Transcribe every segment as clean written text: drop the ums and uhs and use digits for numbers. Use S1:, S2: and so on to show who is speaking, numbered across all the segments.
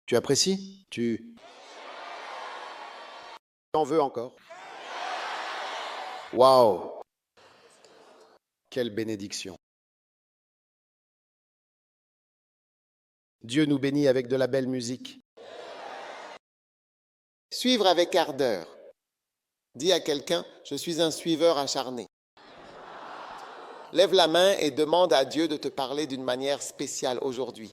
S1: Tu apprécies? Tu en veux encore? Waouh! Quelle bénédiction! Dieu nous bénit avec de la belle musique. Suivre avec ardeur. Dis à quelqu'un, je suis un suiveur acharné. Lève la main et demande à Dieu de te parler d'une manière spéciale aujourd'hui.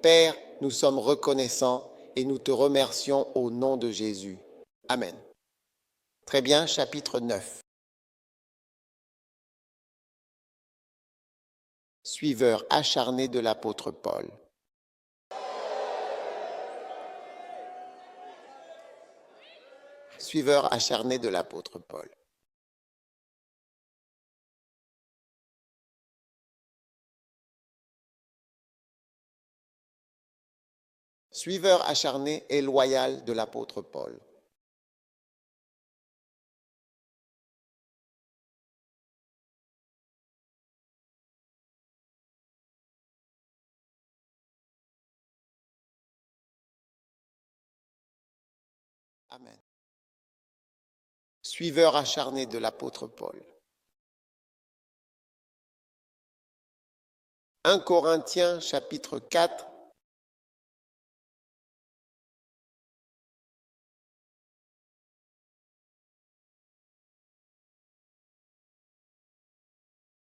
S1: Père, nous sommes reconnaissants et nous te remercions au nom de Jésus. Amen. Très bien, chapitre 9. Suiveur acharné de l'apôtre Paul. Suiveur acharné de l'apôtre Paul. Suiveur acharné et loyal de l'apôtre Paul. Amen. Suiveur acharné de l'apôtre Paul. 1 Corinthiens chapitre 4.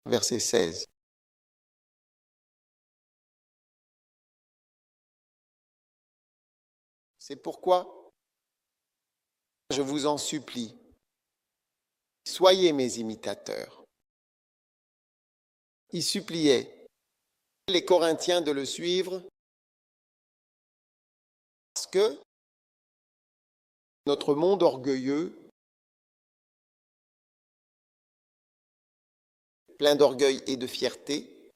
S1: Verset 16. C'est pourquoi je vous en supplie, soyez mes imitateurs. Il suppliait les Corinthiens de le suivre parce que notre monde orgueilleux, plein d'orgueil et de fierté,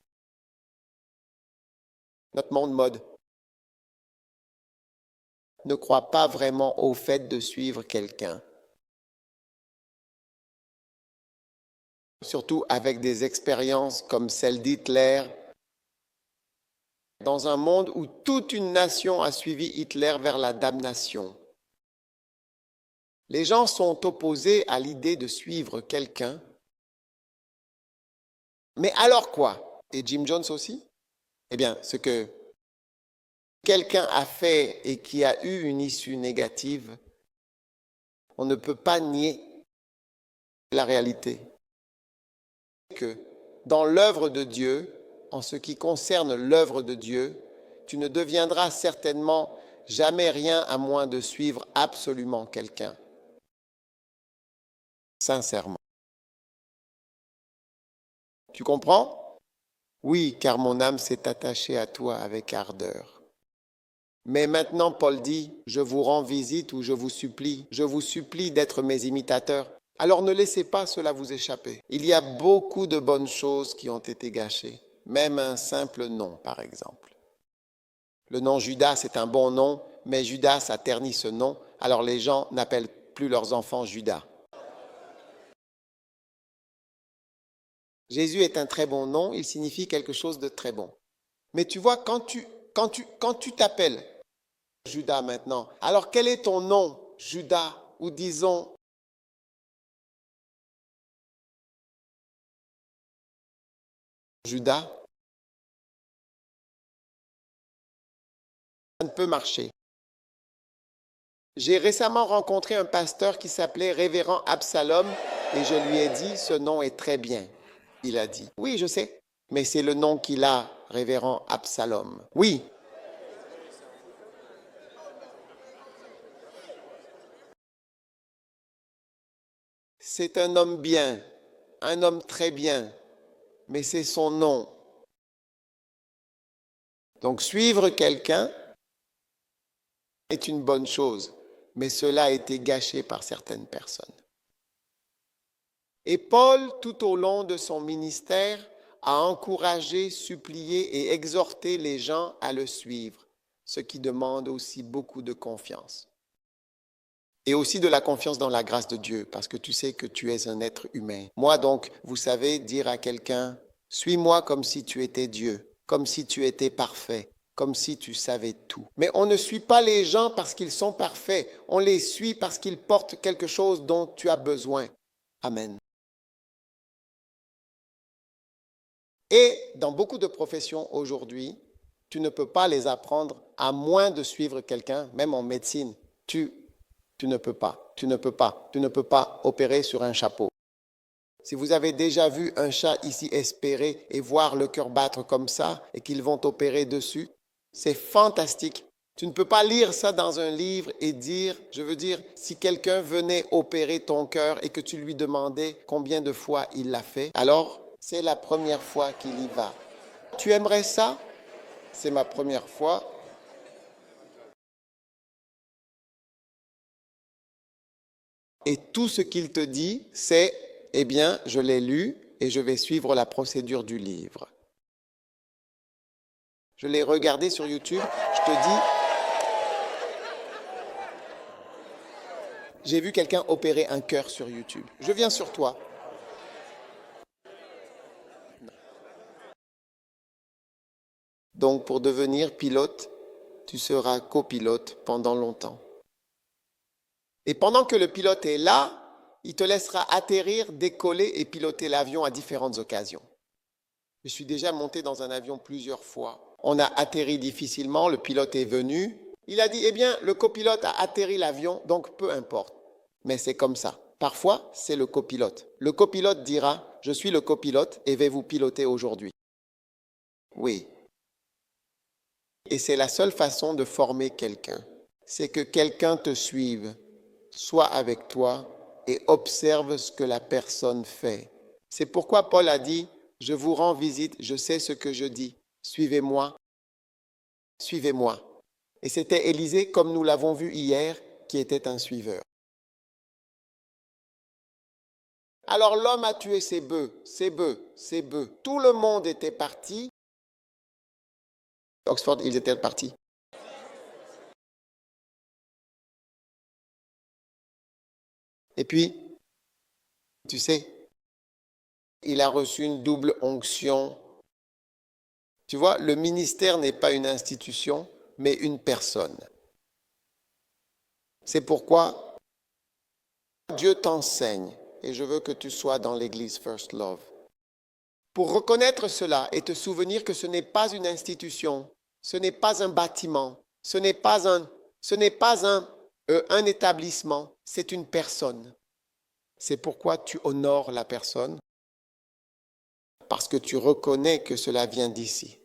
S1: notre monde mode, ne croit pas vraiment au fait de suivre quelqu'un. Surtout avec des expériences comme celle d'Hitler, dans un monde où toute une nation a suivi Hitler vers la damnation. Les gens sont opposés à l'idée de suivre quelqu'un. Mais alors quoi? Et Jim Jones aussi? Eh bien, ce que quelqu'un a fait et qui a eu une issue négative, on ne peut pas nier la réalité. Que dans l'œuvre de Dieu, en ce qui concerne l'œuvre de Dieu, tu ne deviendras certainement jamais rien à moins de suivre absolument quelqu'un. Sincèrement. Tu comprends? Oui, car mon âme s'est attachée à toi avec ardeur. Mais maintenant, Paul dit, je vous rends visite ou je vous supplie d'être mes imitateurs. Alors ne laissez pas cela vous échapper. Il y a beaucoup de bonnes choses qui ont été gâchées, même un simple nom, par exemple. Le nom Judas est un bon nom, mais Judas a terni ce nom, alors les gens n'appellent plus leurs enfants Judas. Jésus est un très bon nom, il signifie quelque chose de très bon. Mais tu vois, quand tu t'appelles Judas maintenant, alors quel est ton nom, Judas, ou disons Judas? Ça ne peut marcher. J'ai récemment rencontré un pasteur qui s'appelait Révérend Absalom et je lui ai dit, ce nom est très bien. Il a dit, oui, je sais, mais c'est le nom qu'il a, Révérend Absalom. Oui. C'est un homme bien, un homme très bien, mais c'est son nom. Donc suivre quelqu'un est une bonne chose, mais cela a été gâché par certaines personnes. Et Paul, tout au long de son ministère, a encouragé, supplié et exhorté les gens à le suivre, ce qui demande aussi beaucoup de confiance. Et aussi de la confiance dans la grâce de Dieu, parce que tu sais que tu es un être humain. Moi donc, vous savez, dire à quelqu'un, suis-moi comme si tu étais Dieu, comme si tu étais parfait, comme si tu savais tout. Mais on ne suit pas les gens parce qu'ils sont parfaits, on les suit parce qu'ils portent quelque chose dont tu as besoin. Amen. Et dans beaucoup de professions aujourd'hui, tu ne peux pas les apprendre à moins de suivre quelqu'un, même en médecine. Tu ne peux pas, tu ne peux pas, tu ne peux pas opérer sur un chapeau. Si vous avez déjà vu un chat ici espérer et voir le cœur battre comme ça et qu'ils vont opérer dessus, c'est fantastique. Tu ne peux pas lire ça dans un livre et dire, je veux dire, si quelqu'un venait opérer ton cœur et que tu lui demandais combien de fois il l'a fait, alors c'est la première fois qu'il y va. Tu aimerais ça? C'est ma première fois. Et tout ce qu'il te dit, c'est, eh bien, je l'ai lu et je vais suivre la procédure du livre. Je l'ai regardé sur YouTube, je te dis, j'ai vu quelqu'un opérer un cœur sur YouTube. Je viens sur toi. Donc, pour devenir pilote, tu seras copilote pendant longtemps. Et pendant que le pilote est là, il te laissera atterrir, décoller et piloter l'avion à différentes occasions. Je suis déjà monté dans un avion plusieurs fois. On a atterri difficilement, le pilote est venu. Il a dit, eh bien, le copilote a atterri l'avion, donc peu importe. Mais c'est comme ça. Parfois, c'est le copilote. Le copilote dira, je suis le copilote et vais vous piloter aujourd'hui. Oui. Et c'est la seule façon de former quelqu'un. C'est que quelqu'un te suive, soit avec toi et observe ce que la personne fait. C'est pourquoi Paul a dit, je vous rends visite, je sais ce que je dis. Suivez-moi, suivez-moi. Et c'était Élisée, comme nous l'avons vu hier, qui était un suiveur. Alors l'homme a tué ses bœufs, ses bœufs, ses bœufs. Tout le monde était parti. Oxford, ils étaient partis. Et puis, tu sais, il a reçu une double onction. Tu vois, le ministère n'est pas une institution, mais une personne. C'est pourquoi Dieu t'enseigne, et je veux que tu sois dans l'église First Love. Pour reconnaître cela et te souvenir que ce n'est pas une institution, ce n'est pas un bâtiment, ce n'est pas un établissement, c'est une personne. C'est pourquoi tu honores la personne, parce que tu reconnais que cela vient d'ici.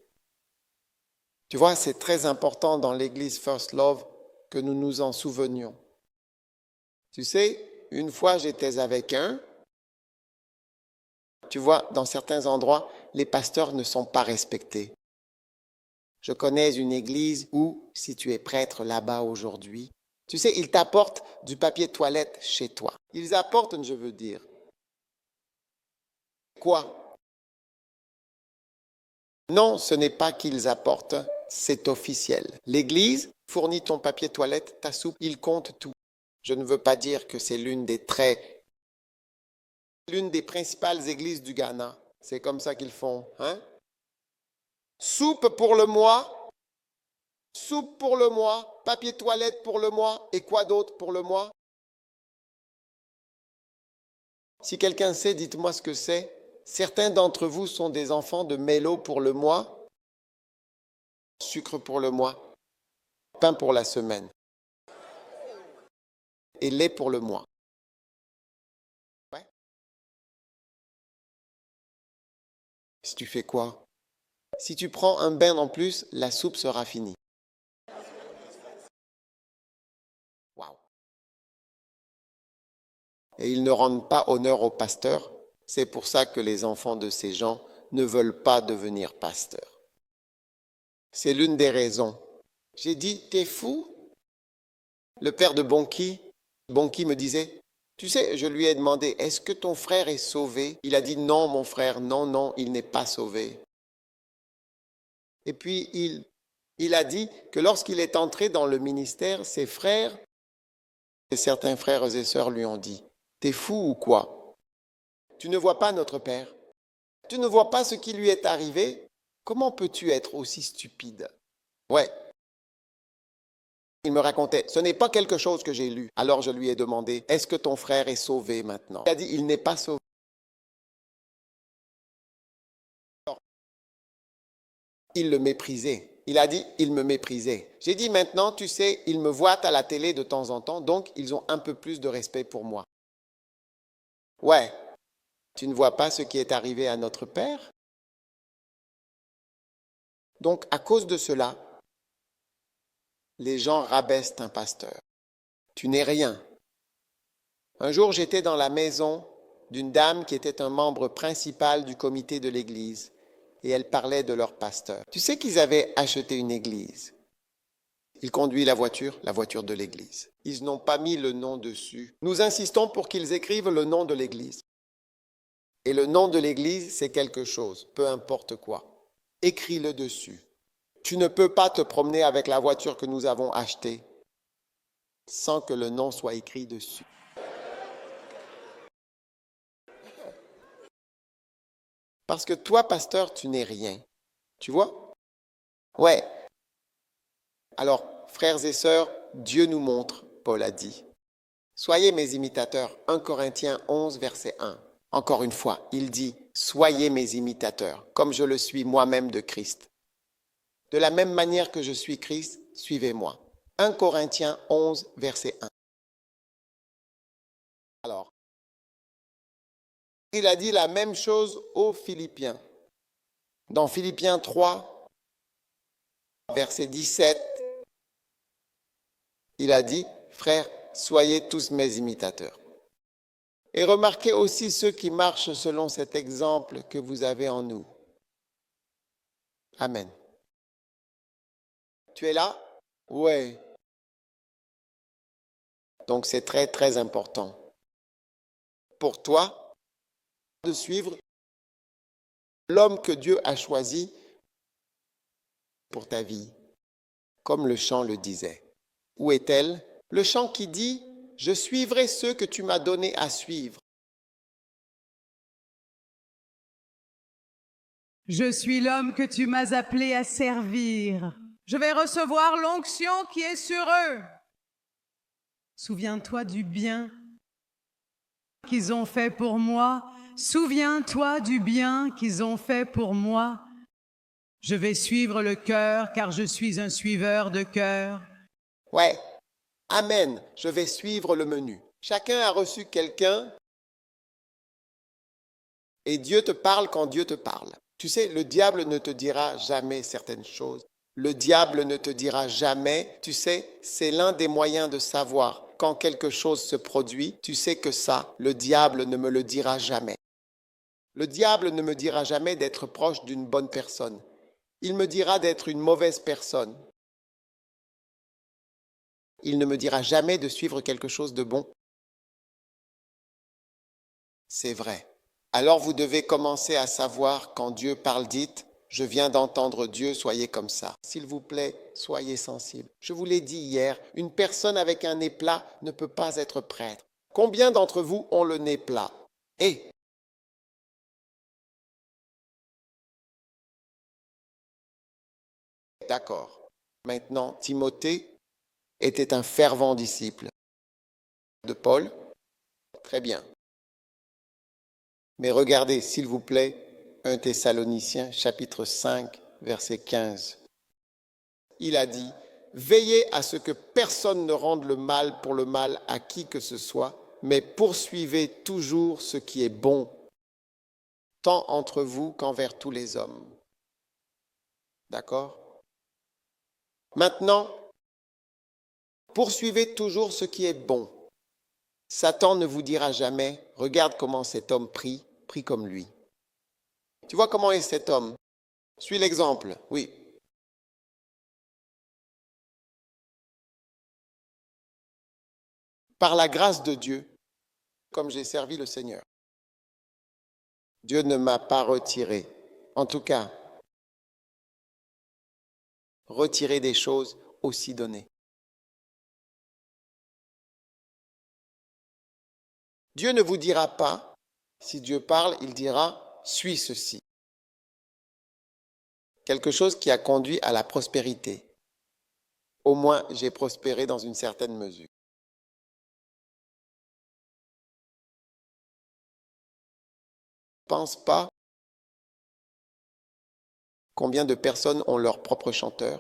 S1: Tu vois, c'est très important dans l'église First Love que nous nous en souvenions. Tu sais, une fois j'étais avec un, tu vois, dans certains endroits, les pasteurs ne sont pas respectés. Je connais une église où, si tu es prêtre là-bas aujourd'hui, tu sais, ils t'apportent du papier toilette chez toi. Ils apportent, je veux dire. Quoi? Non, ce n'est pas qu'ils apportent, c'est officiel. L'église fournit ton papier toilette, ta soupe, ils comptent tout. Je ne veux pas dire que c'est l'une des principales églises du Ghana. C'est comme ça qu'ils font, hein? Soupe pour le mois, soupe pour le mois, papier toilette pour le mois, et quoi d'autre pour le mois? Si quelqu'un sait, dites-moi ce que c'est. Certains d'entre vous sont des enfants de mélo pour le mois, sucre pour le mois, pain pour la semaine et lait pour le mois. Ouais. Si tu fais quoi? Si tu prends un bain en plus, la soupe sera finie. Waouh. Et ils ne rendent pas honneur au pasteur. C'est pour ça que les enfants de ces gens ne veulent pas devenir pasteurs. C'est l'une des raisons. J'ai dit, t'es fou? Le père de Bonki me disait, tu sais, je lui ai demandé, est-ce que ton frère est sauvé? Il a dit, non, mon frère, non, non, il n'est pas sauvé. Et puis, il a dit que lorsqu'il est entré dans le ministère, ses frères et certains frères et sœurs lui ont dit, t'es fou ou quoi? Tu ne vois pas notre père? Tu ne vois pas ce qui lui est arrivé? Comment peux-tu être aussi stupide? Ouais, il me racontait, ce n'est pas quelque chose que j'ai lu. Alors je lui ai demandé, est-ce que ton frère est sauvé maintenant? Il a dit, il n'est pas sauvé. Alors, il le méprisait. Il a dit, il me méprisait. J'ai dit, maintenant, tu sais, ils me voient à la télé de temps en temps, donc ils ont un peu plus de respect pour moi. Ouais, tu ne vois pas ce qui est arrivé à notre père? Donc, à cause de cela, les gens rabaissent un pasteur. Tu n'es rien. Un jour, j'étais dans la maison d'une dame qui était un membre principal du comité de l'église et elle parlait de leur pasteur. Tu sais qu'ils avaient acheté une église. Il conduit la voiture de l'église. Ils n'ont pas mis le nom dessus. Nous insistons pour qu'ils écrivent le nom de l'église. Et le nom de l'église, c'est quelque chose, peu importe quoi. Écris-le dessus. Tu ne peux pas te promener avec la voiture que nous avons achetée sans que le nom soit écrit dessus. Parce que toi, pasteur, tu n'es rien. Tu vois? Ouais. Alors, frères et sœurs, Dieu nous montre, Paul a dit. Soyez mes imitateurs. 1 Corinthiens 11, verset 1. Encore une fois, il dit, soyez mes imitateurs, comme je le suis moi-même de Christ. De la même manière que je suis Christ, suivez-moi. 1 Corinthiens 11, verset 1. Alors, il a dit la même chose aux Philippiens. Dans Philippiens 3, verset 17, il a dit, frères, soyez tous mes imitateurs. Et remarquez aussi ceux qui marchent selon cet exemple que vous avez en nous. Amen. Tu es là? Oui. Donc c'est très, très important pour toi de suivre l'homme que Dieu a choisi pour ta vie, comme le chant le disait. Où est-elle? Le chant qui dit, je suivrai ceux que tu m'as donnés à suivre.
S2: Je suis l'homme que tu m'as appelé à servir. Je vais recevoir l'onction qui est sur eux. Souviens-toi du bien qu'ils ont fait pour moi. Souviens-toi du bien qu'ils ont fait pour moi. Je vais suivre le cœur car je suis un suiveur de cœur.
S1: Ouais. Amen. Je vais suivre le menu. Chacun a reçu quelqu'un et Dieu te parle quand Dieu te parle. Tu sais, le diable ne te dira jamais certaines choses. Le diable ne te dira jamais, tu sais, c'est l'un des moyens de savoir quand quelque chose se produit. Tu sais que ça, le diable ne me le dira jamais. Le diable ne me dira jamais d'être proche d'une bonne personne. Il me dira d'être une mauvaise personne. Il ne me dira jamais de suivre quelque chose de bon. C'est vrai. Alors vous devez commencer à savoir quand Dieu parle, dites, je viens d'entendre Dieu, soyez comme ça. S'il vous plaît, soyez sensibles. Je vous l'ai dit hier, une personne avec un nez plat ne peut pas être prêtre. Combien d'entre vous ont le nez plat? Eh, d'accord. Maintenant, Timothée était un fervent disciple de Paul. Très bien. Mais regardez, s'il vous plaît, 1 Thessaloniciens, chapitre 5, verset 15. Il a dit, veillez à ce que personne ne rende le mal pour le mal à qui que ce soit, mais poursuivez toujours ce qui est bon, tant entre vous qu'envers tous les hommes. D'accord? Maintenant, poursuivez toujours ce qui est bon. Satan ne vous dira jamais, regarde comment cet homme prie comme lui. Tu vois comment est cet homme? Suis l'exemple, oui. par la grâce de Dieu, comme j'ai servi le Seigneur. Dieu ne m'a pas retiré. En tout cas, retiré des choses aussi données. Dieu ne vous dira pas, si Dieu parle, il dira « suis ceci ». Quelque chose qui a conduit à la prospérité. Au moins, j'ai prospéré dans une certaine mesure. Pense pas combien de personnes ont leur propre chanteur.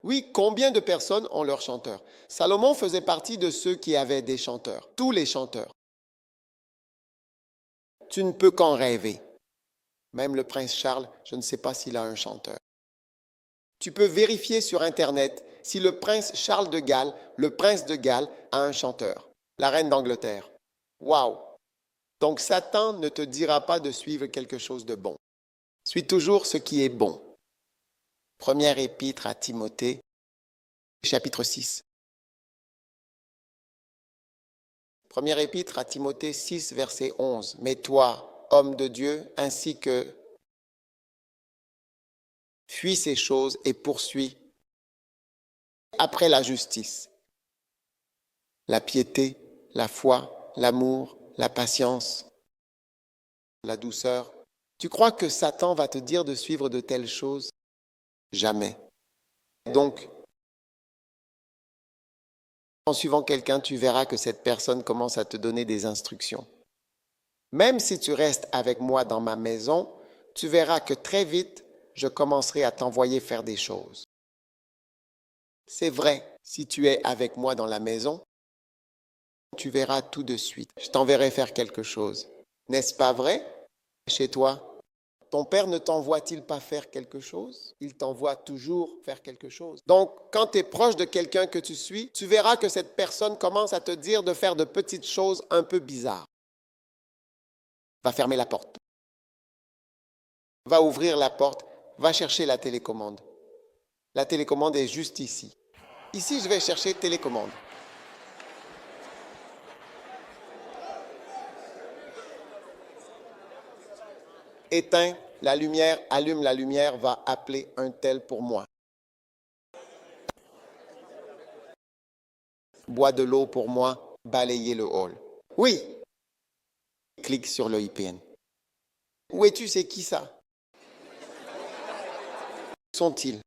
S1: Oui, combien de personnes ont leur chanteur? Salomon faisait partie de ceux qui avaient des chanteurs, tous les chanteurs. Tu ne peux qu'en rêver. Même le prince Charles, je ne sais pas s'il a un chanteur. Tu peux vérifier sur Internet si le prince Charles de Galles, le prince de Galles, a un chanteur. La reine d'Angleterre. Waouh! Donc Satan ne te dira pas de suivre quelque chose de bon. Suis toujours ce qui est bon. Première épître à Timothée, chapitre 6. Première épître à Timothée 6, verset 11. Mais toi, homme de Dieu, ainsi que fuis ces choses et poursuis après la justice, la piété, la foi, l'amour, la patience, la douceur. Tu crois que Satan va te dire de suivre de telles choses? Jamais. Donc, en suivant quelqu'un, tu verras que cette personne commence à te donner des instructions. Même si tu restes avec moi dans ma maison, tu verras que très vite, je commencerai à t'envoyer faire des choses. C'est vrai, si tu es avec moi dans la maison, tu verras tout de suite. Je t'enverrai faire quelque chose. N'est-ce pas vrai? Chez toi, ton père ne t'envoie-t-il pas faire quelque chose? Il t'envoie toujours faire quelque chose. Donc, quand tu es proche de quelqu'un que tu suis, tu verras que cette personne commence à te dire de faire de petites choses un peu bizarres. Va fermer la porte. Va ouvrir la porte. Va chercher la télécommande. La télécommande est juste ici. Ici, je vais chercher télécommande. Éteins la lumière, allume la lumière, va appeler un tel pour moi. Bois de l'eau pour moi, balayer le hall. Oui. Clique sur le IPN. Où es-tu, c'est qui ça? Où sont-ils?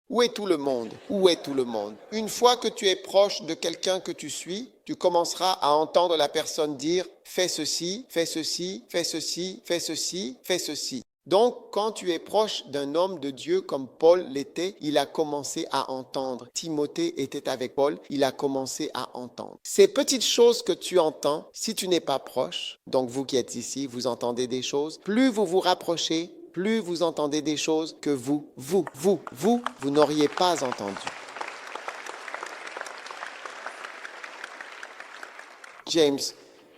S1: Où est tout le monde? Où est tout le monde? Une fois que tu es proche de quelqu'un que tu suis, tu commenceras à entendre la personne dire « fais ceci, fais ceci, fais ceci, fais ceci, fais ceci ». Donc, quand tu es proche d'un homme de Dieu comme Paul l'était, il a commencé à entendre. Timothée était avec Paul, il a commencé à entendre. Ces petites choses que tu entends, si tu n'es pas proche, donc vous qui êtes ici, vous entendez des choses, plus vous vous rapprochez, plus vous entendez des choses que vous n'auriez pas entendues. James,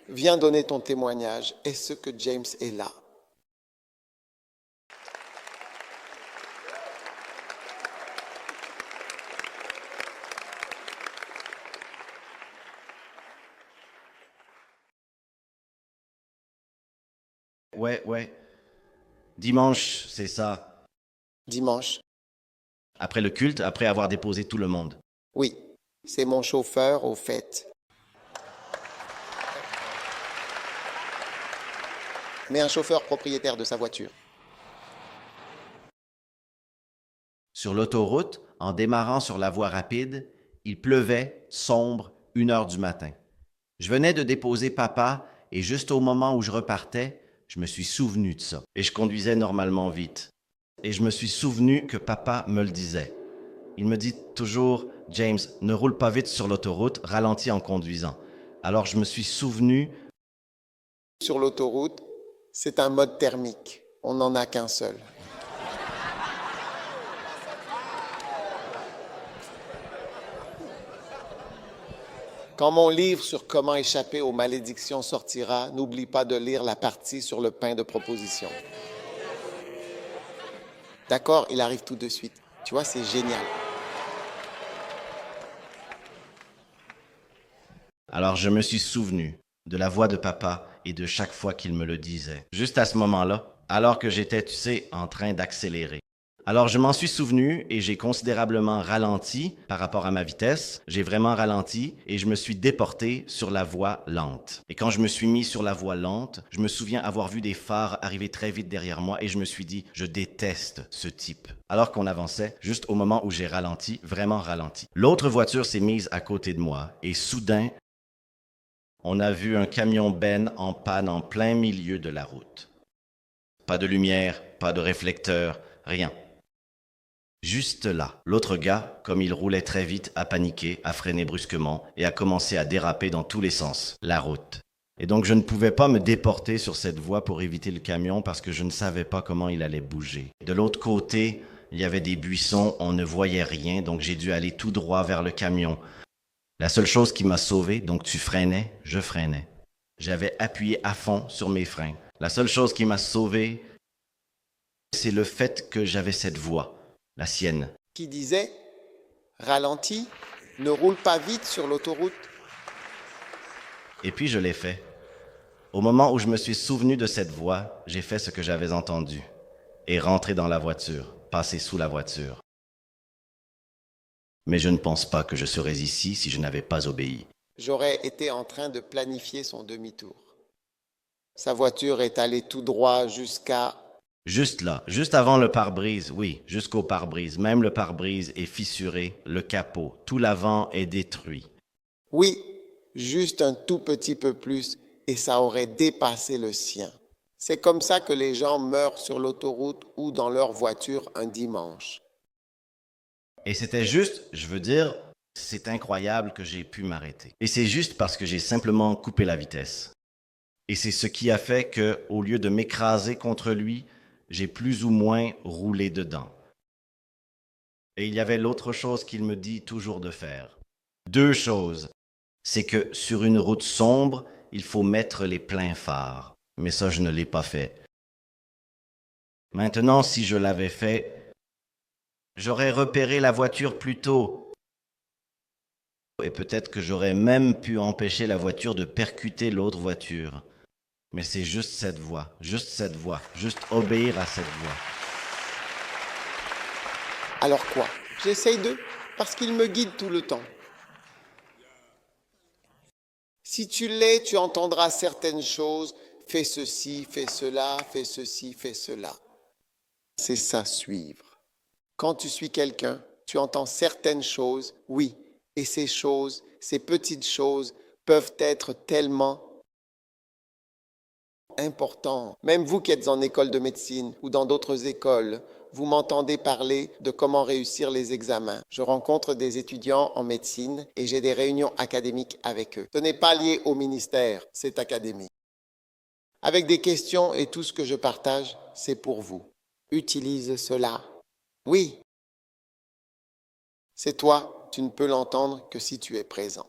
S1: viens donner ton témoignage. Est-ce que James est là?
S3: Ouais. Dimanche, c'est ça.
S1: Dimanche?
S3: Après le culte, après avoir déposé tout le monde.
S1: Oui, c'est mon chauffeur au fait. Mais un chauffeur propriétaire de sa voiture.
S3: Sur l'autoroute, en démarrant sur la voie rapide, il pleuvait, sombre, 1h du matin. Je venais de déposer papa et juste au moment où je repartais, je me suis souvenu de ça. Et je conduisais normalement vite. Et je me suis souvenu que papa me le disait. Il me dit toujours « James, ne roule pas vite sur l'autoroute, ralentis en conduisant. » Alors je me suis souvenu...
S1: Sur l'autoroute, c'est un mode thermique. On n'en a qu'un seul. Quand mon livre sur comment échapper aux malédictions sortira, n'oublie pas de lire la partie sur le pain de proposition. D'accord? Il arrive tout de suite. Tu vois, c'est génial.
S3: Alors je me suis souvenu de la voix de papa et de chaque fois qu'il me le disait. Juste à ce moment-là, alors que j'étais, tu sais, en train d'accélérer. Alors je m'en suis souvenu et j'ai considérablement ralenti par rapport à ma vitesse. J'ai vraiment ralenti et je me suis déporté sur la voie lente. Et quand je me suis mis sur la voie lente, je me souviens avoir vu des phares arriver très vite derrière moi et je me suis dit, je déteste ce type. Alors qu'on avançait, juste au moment où j'ai ralenti, vraiment ralenti. L'autre voiture s'est mise à côté de moi et soudain, on a vu un camion Ben en panne en plein milieu de la route. Pas de lumière, pas de réflecteur, rien. Juste là, l'autre gars, comme il roulait très vite, a paniqué, a freiné brusquement et a commencé à déraper dans tous les sens, la route. Et donc je ne pouvais pas me déporter sur cette voie pour éviter le camion parce que je ne savais pas comment il allait bouger. De l'autre côté, il y avait des buissons, on ne voyait rien, donc j'ai dû aller tout droit vers le camion. La seule chose qui m'a sauvé, donc tu freinais, je freinais. J'avais appuyé à fond sur mes freins. La seule chose qui m'a sauvé, c'est le fait que j'avais cette voix, la sienne.
S1: Qui disait, ralentis, ne roule pas vite sur l'autoroute.
S3: Et puis je l'ai fait. Au moment où je me suis souvenu de cette voix, j'ai fait ce que j'avais entendu et rentré dans la voiture, passé sous la voiture. Mais je ne pense pas que je serais ici si je n'avais pas obéi.
S1: J'aurais été en train de planifier son demi-tour. Sa voiture est allée tout droit jusqu'à...
S3: Juste là, juste avant le pare-brise, oui, jusqu'au pare-brise. Même le pare-brise est fissuré, le capot, tout l'avant est détruit.
S1: Oui, juste un tout petit peu plus et ça aurait dépassé le sien. C'est comme ça que les gens meurent sur l'autoroute ou dans leur voiture un dimanche.
S3: Et c'était juste, je veux dire, c'est incroyable que j'ai pu m'arrêter. Et c'est juste parce que j'ai simplement coupé la vitesse. Et c'est ce qui a fait que, au lieu de m'écraser contre lui, j'ai plus ou moins roulé dedans. Et il y avait l'autre chose qu'il me dit toujours de faire. Deux choses. C'est que sur une route sombre, il faut mettre les pleins phares. Mais ça, je ne l'ai pas fait. Maintenant, si je l'avais fait, j'aurais repéré la voiture plus tôt. Et peut-être que j'aurais même pu empêcher la voiture de percuter l'autre voiture. Mais c'est juste cette voie, juste obéir à cette voie.
S1: Alors quoi? J'essaye de... parce qu'il me guide tout le temps. Si tu l'es, tu entendras certaines choses. Fais ceci, fais cela, fais ceci, fais cela. C'est ça, suivre. Quand tu suis quelqu'un, tu entends certaines choses, oui, et ces choses, ces petites choses peuvent être tellement importantes. Même vous qui êtes en école de médecine ou dans d'autres écoles, vous m'entendez parler de comment réussir les examens. Je rencontre des étudiants en médecine et j'ai des réunions académiques avec eux. Ce n'est pas lié au ministère, c'est académique. Avec des questions et tout ce que je partage, c'est pour vous. Utilise cela. Oui, c'est toi, tu ne peux l'entendre que si tu es présent.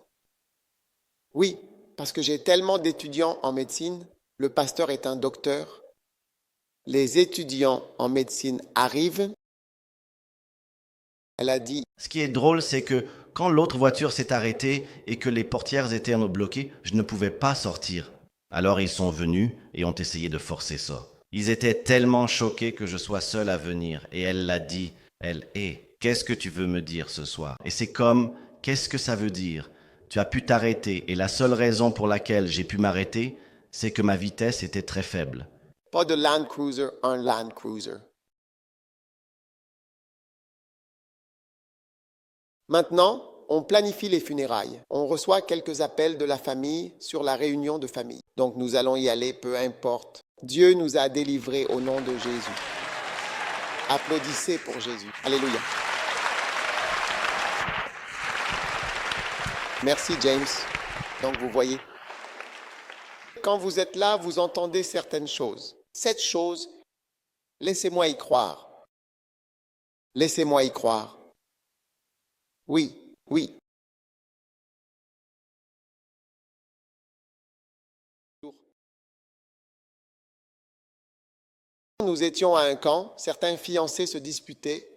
S1: Oui, parce que j'ai tellement d'étudiants en médecine, le pasteur est un docteur, les étudiants en médecine arrivent, elle a dit,
S3: Ce qui est drôle, c'est que quand l'autre voiture s'est arrêtée et que les portières étaient bloquées, je ne pouvais pas sortir. Alors ils sont venus et ont essayé de forcer ça. Ils étaient tellement choqués que je sois seul à venir. Et elle l'a dit, elle est. Qu'est-ce que tu veux me dire ce soir? Et c'est comme, qu'est-ce que ça veut dire? Tu as pu t'arrêter et la seule raison pour laquelle j'ai pu m'arrêter, c'est que ma vitesse était très faible.
S1: pas de Land Cruiser, un Land Cruiser. Maintenant, on planifie les funérailles. On reçoit quelques appels de la famille sur la réunion de famille. Donc nous allons y aller, peu importe. Dieu nous a délivrés au nom de Jésus. Applaudissez pour Jésus. Alléluia. Merci James. Donc vous voyez, quand vous êtes là, vous entendez certaines choses. Cette chose, laissez-moi y croire. Laissez-moi y croire. Oui, oui. Nous étions à un camp, certains fiancés se disputaient.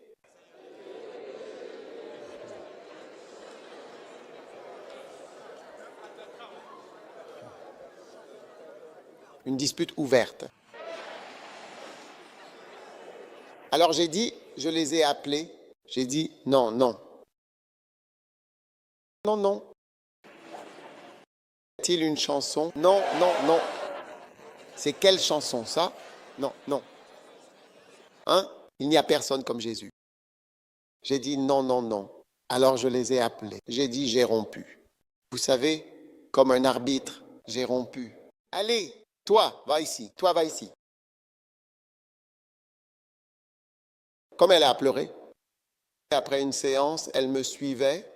S1: Une dispute ouverte. Alors j'ai dit, je les ai appelés, j'ai dit non, non. Non, non. Y a-t-il une chanson? Non, non, non. C'est quelle chanson ça? Non, non. Hein? Il n'y a personne comme Jésus. J'ai dit non, non, non. Alors je les ai appelés. J'ai dit j'ai rompu. Vous savez, comme un arbitre, j'ai rompu. Allez, toi, va ici. Toi, va ici. Comme elle a pleuré. Après une séance, elle me suivait.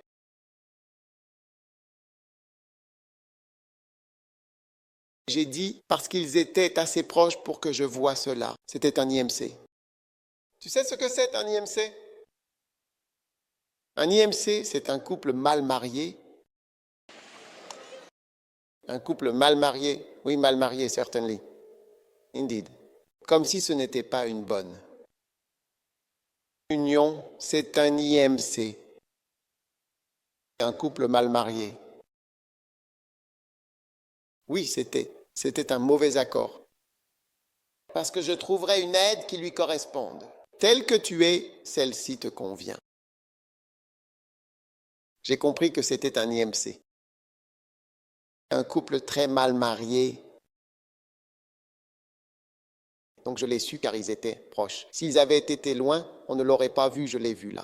S1: J'ai dit, parce qu'ils étaient assez proches pour que je voie cela. C'était un IMC. Tu sais ce que c'est un IMC? Un IMC, c'est un couple mal marié. Un couple mal marié. Oui, mal marié, certainly. Indeed. Comme si ce n'était pas une bonne. Union, c'est un IMC. Un couple mal marié. Oui, c'était un mauvais accord. Parce que je trouverai une aide qui lui corresponde. Telle que tu es, celle-ci te convient. J'ai compris que c'était un IMC. Un couple très mal marié. Donc je l'ai su car ils étaient proches. S'ils avaient été loin, on ne l'aurait pas vu, je l'ai vu là.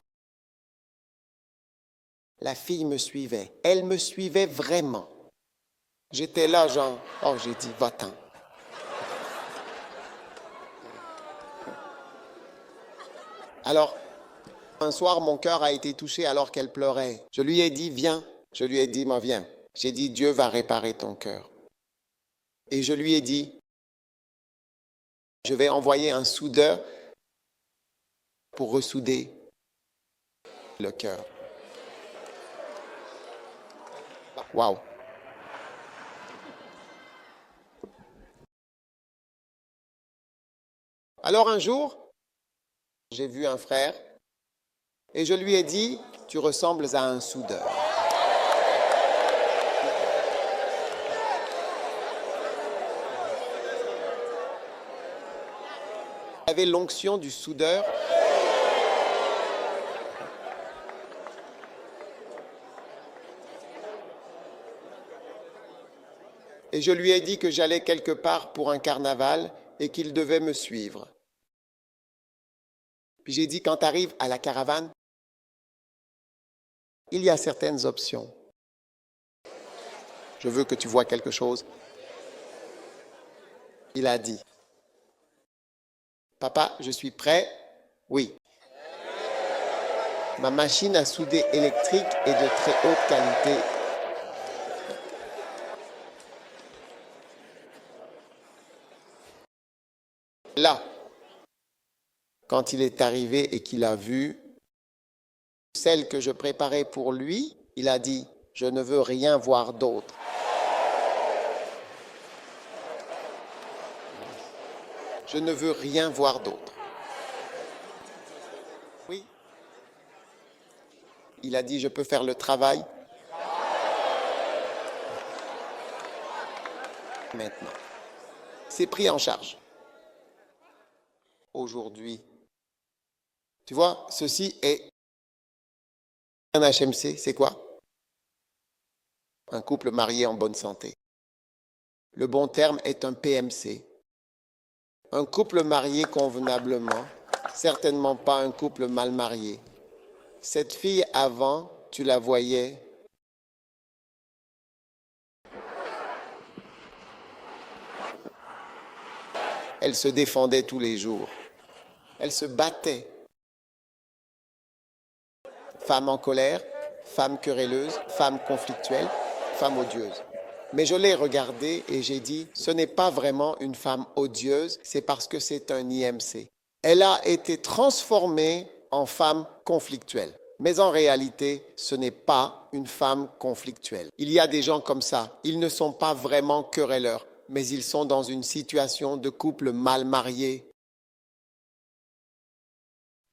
S1: La fille me suivait. Elle me suivait vraiment. J'étais là, genre, oh, j'ai dit, va-t'en. Alors, un soir, mon cœur a été touché alors qu'elle pleurait. Je lui ai dit, viens. Je lui ai dit, viens. J'ai dit, Dieu va réparer ton cœur. Et je lui ai dit, je vais envoyer un soudeur pour ressouder le cœur. Waouh! Alors un jour, j'ai vu un frère et je lui ai dit, tu ressembles à un soudeur. Il avait l'onction du soudeur. Et je lui ai dit que j'allais quelque part pour un carnaval et qu'il devait me suivre. Puis j'ai dit, quand tu arrives à la caravane, il y a certaines options. Je veux que tu vois quelque chose. Il a dit, papa, je suis prêt. Oui. Ma machine à souder électrique est de très haute qualité. Là, quand il est arrivé et qu'il a vu celle que je préparais pour lui, il a dit, je ne veux rien voir d'autre. Je ne veux rien voir d'autre. Oui. Il a dit, je peux faire le travail maintenant. C'est pris en charge. Aujourd'hui, tu vois, ceci est un HMC, c'est quoi? Un couple marié en bonne santé. Le bon terme est un PMC. Un couple marié convenablement, certainement pas un couple mal marié. Cette fille avant, tu la voyais. Elle se défendait tous les jours. Elle se battait. Femme en colère, femme querelleuse, femme conflictuelle, femme odieuse. Mais je l'ai regardée et j'ai dit, ce n'est pas vraiment une femme odieuse, c'est parce que c'est un IMC. Elle a été transformée en femme conflictuelle. Mais en réalité, ce n'est pas une femme conflictuelle. Il y a des gens comme ça. Ils ne sont pas vraiment querelleurs, mais ils sont dans une situation de couple mal marié.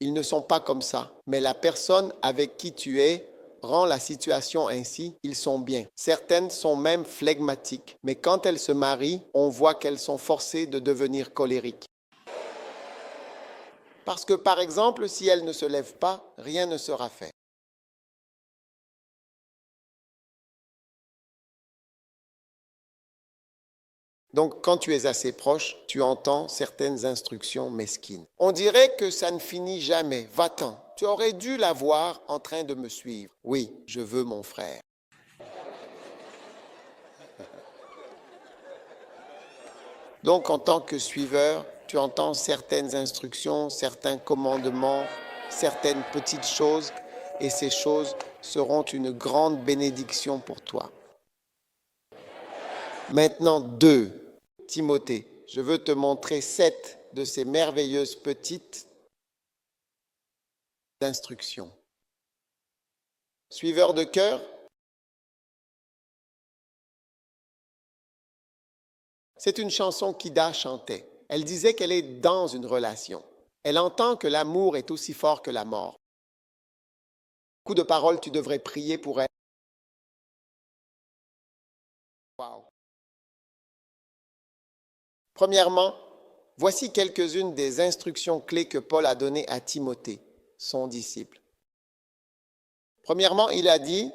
S1: Ils ne sont pas comme ça. Mais la personne avec qui tu es rend la situation ainsi, ils sont bien. Certaines sont même flegmatiques, mais quand elles se marient, on voit qu'elles sont forcées de devenir colériques. Parce que, par exemple, si elles ne se lèvent pas, rien ne sera fait. Donc, quand tu es assez proche, tu entends certaines instructions mesquines. On dirait que ça ne finit jamais. Va-t'en. Tu aurais dû la voir en train de me suivre. Oui, je veux mon frère. Donc, en tant que suiveur, tu entends certaines instructions, certains commandements, certaines petites choses, et ces choses seront une grande bénédiction pour toi. Maintenant, 2. Timothée, je veux te montrer 7 de ces merveilleuses petites instructions. Suiveur de cœur, c'est une chanson qu'Ida chantait. Elle disait qu'elle est dans une relation. Elle entend que l'amour est aussi fort que la mort. Coup de parole, tu devrais prier pour elle. Wow. Premièrement, voici quelques-unes des instructions clés que Paul a données à Timothée, son disciple. Premièrement, il a dit,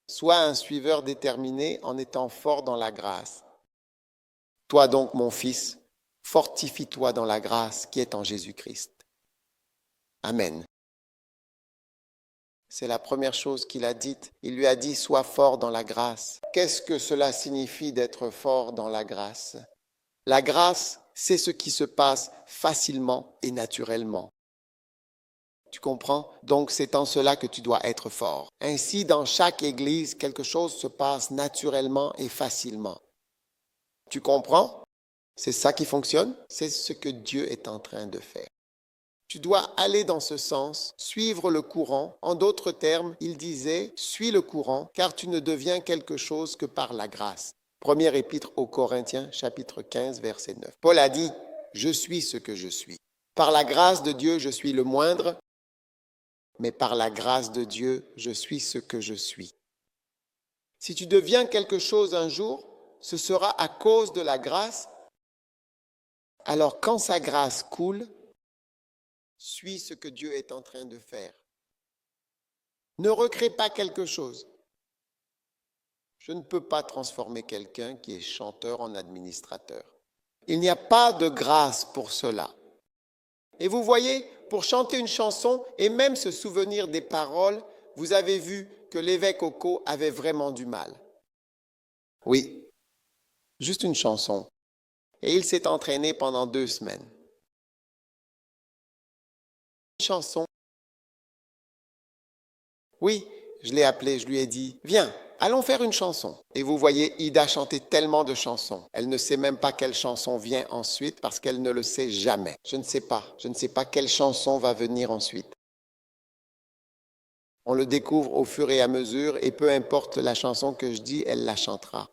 S1: sois un suiveur déterminé en étant fort dans la grâce. Toi donc, mon fils, fortifie-toi dans la grâce qui est en Jésus-Christ. Amen. C'est la première chose qu'il a dite. Il lui a dit, sois fort dans la grâce. Qu'est-ce que cela signifie d'être fort dans la grâce? La grâce, c'est ce qui se passe facilement et naturellement. Tu comprends? Donc c'est en cela que tu dois être fort. Ainsi, dans chaque église, quelque chose se passe naturellement et facilement. Tu comprends? C'est ça qui fonctionne? C'est ce que Dieu est en train de faire. Tu dois aller dans ce sens, suivre le courant. En d'autres termes, il disait, suis le courant, car tu ne deviens quelque chose que par la grâce. Première épître aux Corinthiens, chapitre 15, verset 9. Paul a dit, je suis ce que je suis. Par la grâce de Dieu, je suis le moindre, mais par la grâce de Dieu, je suis ce que je suis. Si tu deviens quelque chose un jour, ce sera à cause de la grâce. Alors quand sa grâce coule, suis ce que Dieu est en train de faire. Ne recrée pas quelque chose. Je ne peux pas transformer quelqu'un qui est chanteur en administrateur. Il n'y a pas de grâce pour cela. Et vous voyez, pour chanter une chanson et même se souvenir des paroles, vous avez vu que l'évêque Oko avait vraiment du mal. Oui, juste une chanson. Et il s'est entraîné pendant 2 semaines. Chanson. Oui, je l'ai appelé, je lui ai dit, viens, allons faire une chanson. Et vous voyez, Ida chantait tellement de chansons. Elle ne sait même pas quelle chanson vient ensuite parce qu'elle ne le sait jamais. Je ne sais pas quelle chanson va venir ensuite. On le découvre au fur et à mesure et peu importe la chanson que je dis, elle la chantera.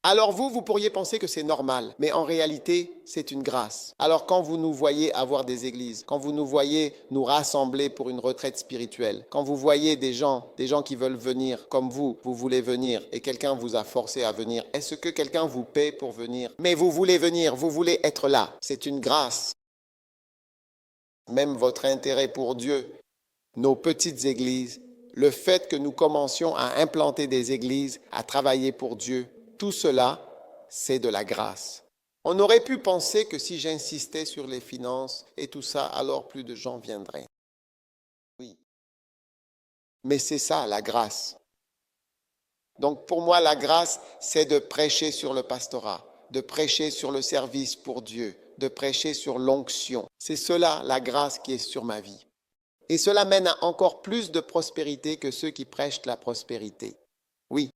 S1: Alors vous pourriez penser que c'est normal, mais en réalité, c'est une grâce. Alors quand vous nous voyez avoir des églises, quand vous nous voyez nous rassembler pour une retraite spirituelle, quand vous voyez des gens qui veulent venir comme vous voulez venir et quelqu'un vous a forcé à venir, est-ce que quelqu'un vous paie pour venir? Mais vous voulez venir, vous voulez être là. C'est une grâce. Même votre intérêt pour Dieu, nos petites églises, le fait que nous commencions à implanter des églises, à travailler pour Dieu, tout cela, c'est de la grâce. On aurait pu penser que si j'insistais sur les finances et tout ça, alors plus de gens viendraient. Oui. Mais c'est ça, la grâce. Donc pour moi, la grâce, c'est de prêcher sur le pastorat, de prêcher sur le service pour Dieu, de prêcher sur l'onction. C'est cela, la grâce qui est sur ma vie. Et cela mène à encore plus de prospérité que ceux qui prêchent la prospérité. Oui.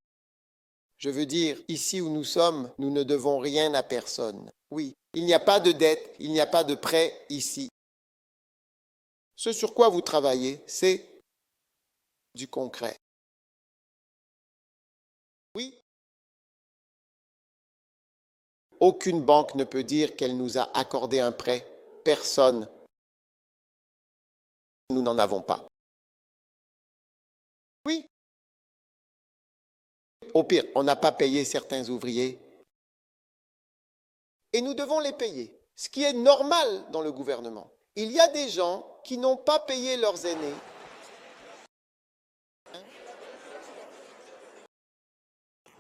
S1: Je veux dire, ici où nous sommes, nous ne devons rien à personne. Oui, il n'y a pas de dette, il n'y a pas de prêt ici. Ce sur quoi vous travaillez, c'est du concret. Oui. Aucune banque ne peut dire qu'elle nous a accordé un prêt. Personne. Nous n'en avons pas. Oui. Au pire, on n'a pas payé certains ouvriers. Et nous devons les payer. Ce qui est normal dans le gouvernement. Il y a des gens qui n'ont pas payé leurs aînés.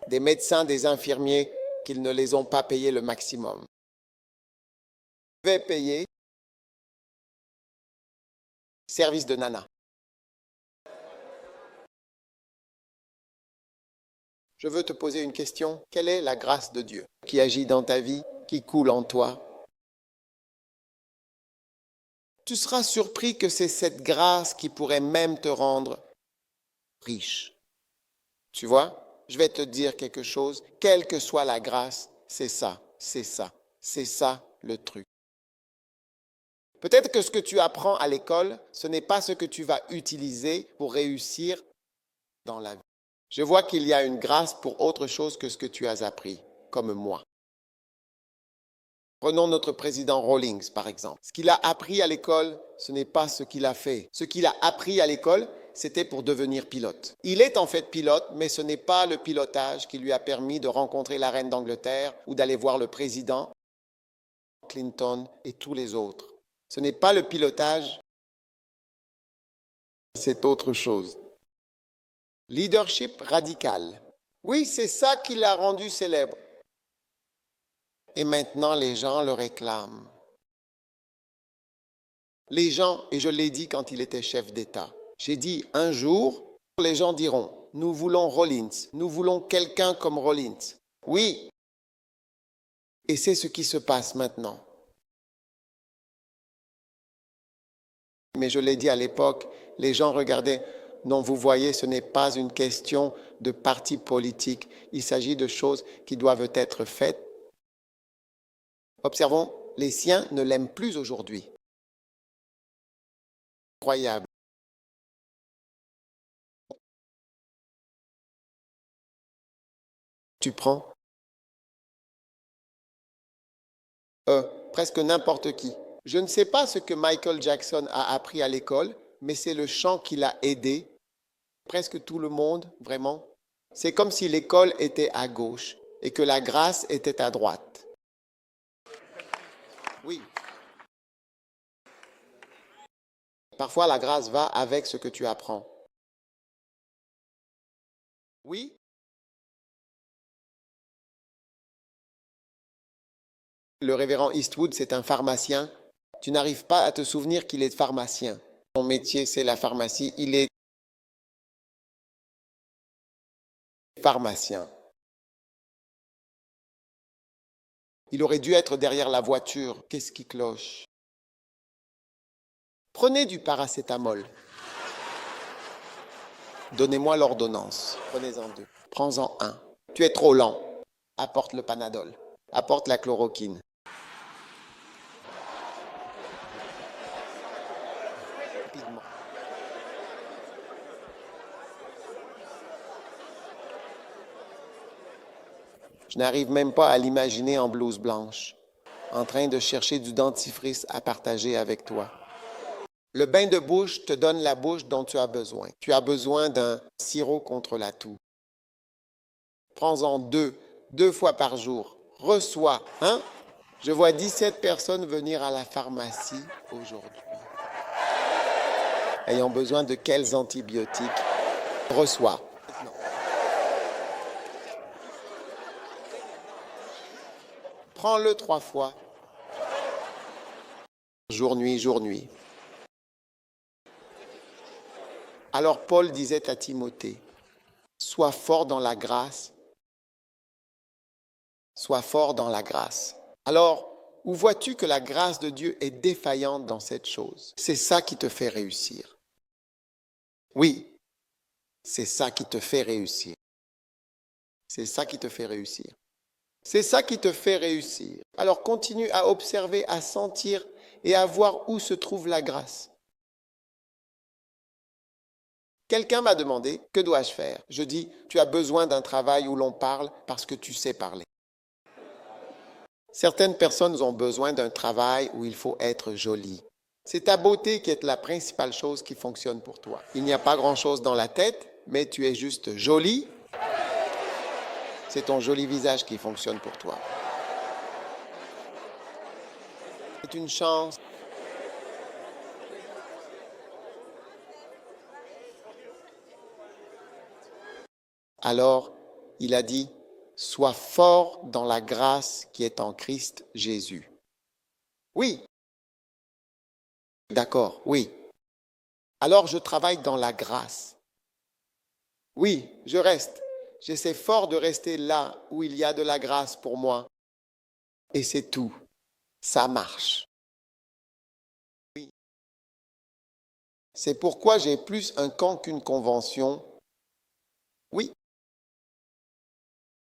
S1: Des médecins, des infirmiers, qu'ils ne les ont pas payés le maximum. Vous devez payer service de nana. Je veux te poser une question. Quelle est la grâce de Dieu qui agit dans ta vie, qui coule en toi? Tu seras surpris que c'est cette grâce qui pourrait même te rendre riche. Tu vois? Je vais te dire quelque chose. Quelle que soit la grâce, c'est ça, c'est ça, c'est ça le truc. Peut-être que ce que tu apprends à l'école, ce n'est pas ce que tu vas utiliser pour réussir dans la vie. Je vois qu'il y a une grâce pour autre chose que ce que tu as appris, comme moi. Prenons notre président Rawlings, par exemple. Ce qu'il a appris à l'école, ce n'est pas ce qu'il a fait. Ce qu'il a appris à l'école, c'était pour devenir pilote. Il est en fait pilote, mais ce n'est pas le pilotage qui lui a permis de rencontrer la reine d'Angleterre ou d'aller voir le président Clinton et tous les autres. Ce n'est pas le pilotage, c'est autre chose. Leadership radical. Oui, c'est ça qui l'a rendu célèbre. Et maintenant, les gens le réclament. Les gens, et je l'ai dit quand il était chef d'État, j'ai dit un jour, les gens diront, nous voulons Rawlings, nous voulons quelqu'un comme Rawlings. Oui, et c'est ce qui se passe maintenant. Mais je l'ai dit à l'époque, les gens regardaient, non, vous voyez, ce n'est pas une question de parti politique, il s'agit de choses qui doivent être faites. Observons, les siens ne l'aiment plus aujourd'hui. Incroyable. Tu prends presque n'importe qui. Je ne sais pas ce que Michael Jackson a appris à l'école, mais c'est le chant qui l'a aidé. Presque tout le monde, vraiment. C'est comme si l'école était à gauche et que la grâce était à droite. Oui. Parfois, la grâce va avec ce que tu apprends. Oui. Le révérend Eastwood, c'est un pharmacien. Tu n'arrives pas à te souvenir qu'il est pharmacien. Son métier, c'est la pharmacie. Il est pharmacien. Il aurait dû être derrière la voiture. Qu'est-ce qui cloche? Prenez du paracétamol. Donnez-moi l'ordonnance. Prenez-en 2. Prends-en 1. Tu es trop lent. Apporte le Panadol. Apporte la chloroquine. Rapidement. Je n'arrive même pas à l'imaginer en blouse blanche, en train de chercher du dentifrice à partager avec toi. Le bain de bouche te donne la bouche dont tu as besoin. Tu as besoin d'un sirop contre la toux. Prends-en 2 fois par jour. Reçois, hein? Je vois 17 personnes venir à la pharmacie aujourd'hui. Ayant besoin de quels antibiotiques? Reçois. Prends-le 3 fois. Jour, nuit, jour, nuit. Alors Paul disait à Timothée, sois fort dans la grâce. Sois fort dans la grâce. Alors, où vois-tu que la grâce de Dieu est défaillante dans cette chose? C'est ça qui te fait réussir. Oui, c'est ça qui te fait réussir. C'est ça qui te fait réussir. C'est ça qui te fait réussir. Alors continue à observer, à sentir et à voir où se trouve la grâce. Quelqu'un m'a demandé, que dois-je faire? Je dis, tu as besoin d'un travail où l'on parle parce que tu sais parler. Certaines personnes ont besoin d'un travail où il faut être joli. C'est ta beauté qui est la principale chose qui fonctionne pour toi. Il n'y a pas grand-chose dans la tête, mais tu es juste jolie. C'est ton joli visage qui fonctionne pour toi. C'est une chance. Alors, il a dit, sois fort dans la grâce qui est en Christ Jésus. Oui. D'accord, oui. Alors, je travaille dans la grâce. Oui, je reste. J'essaie fort de rester là où il y a de la grâce pour moi. Et c'est tout. Ça marche. Oui. C'est pourquoi j'ai plus un camp qu'une convention. Oui.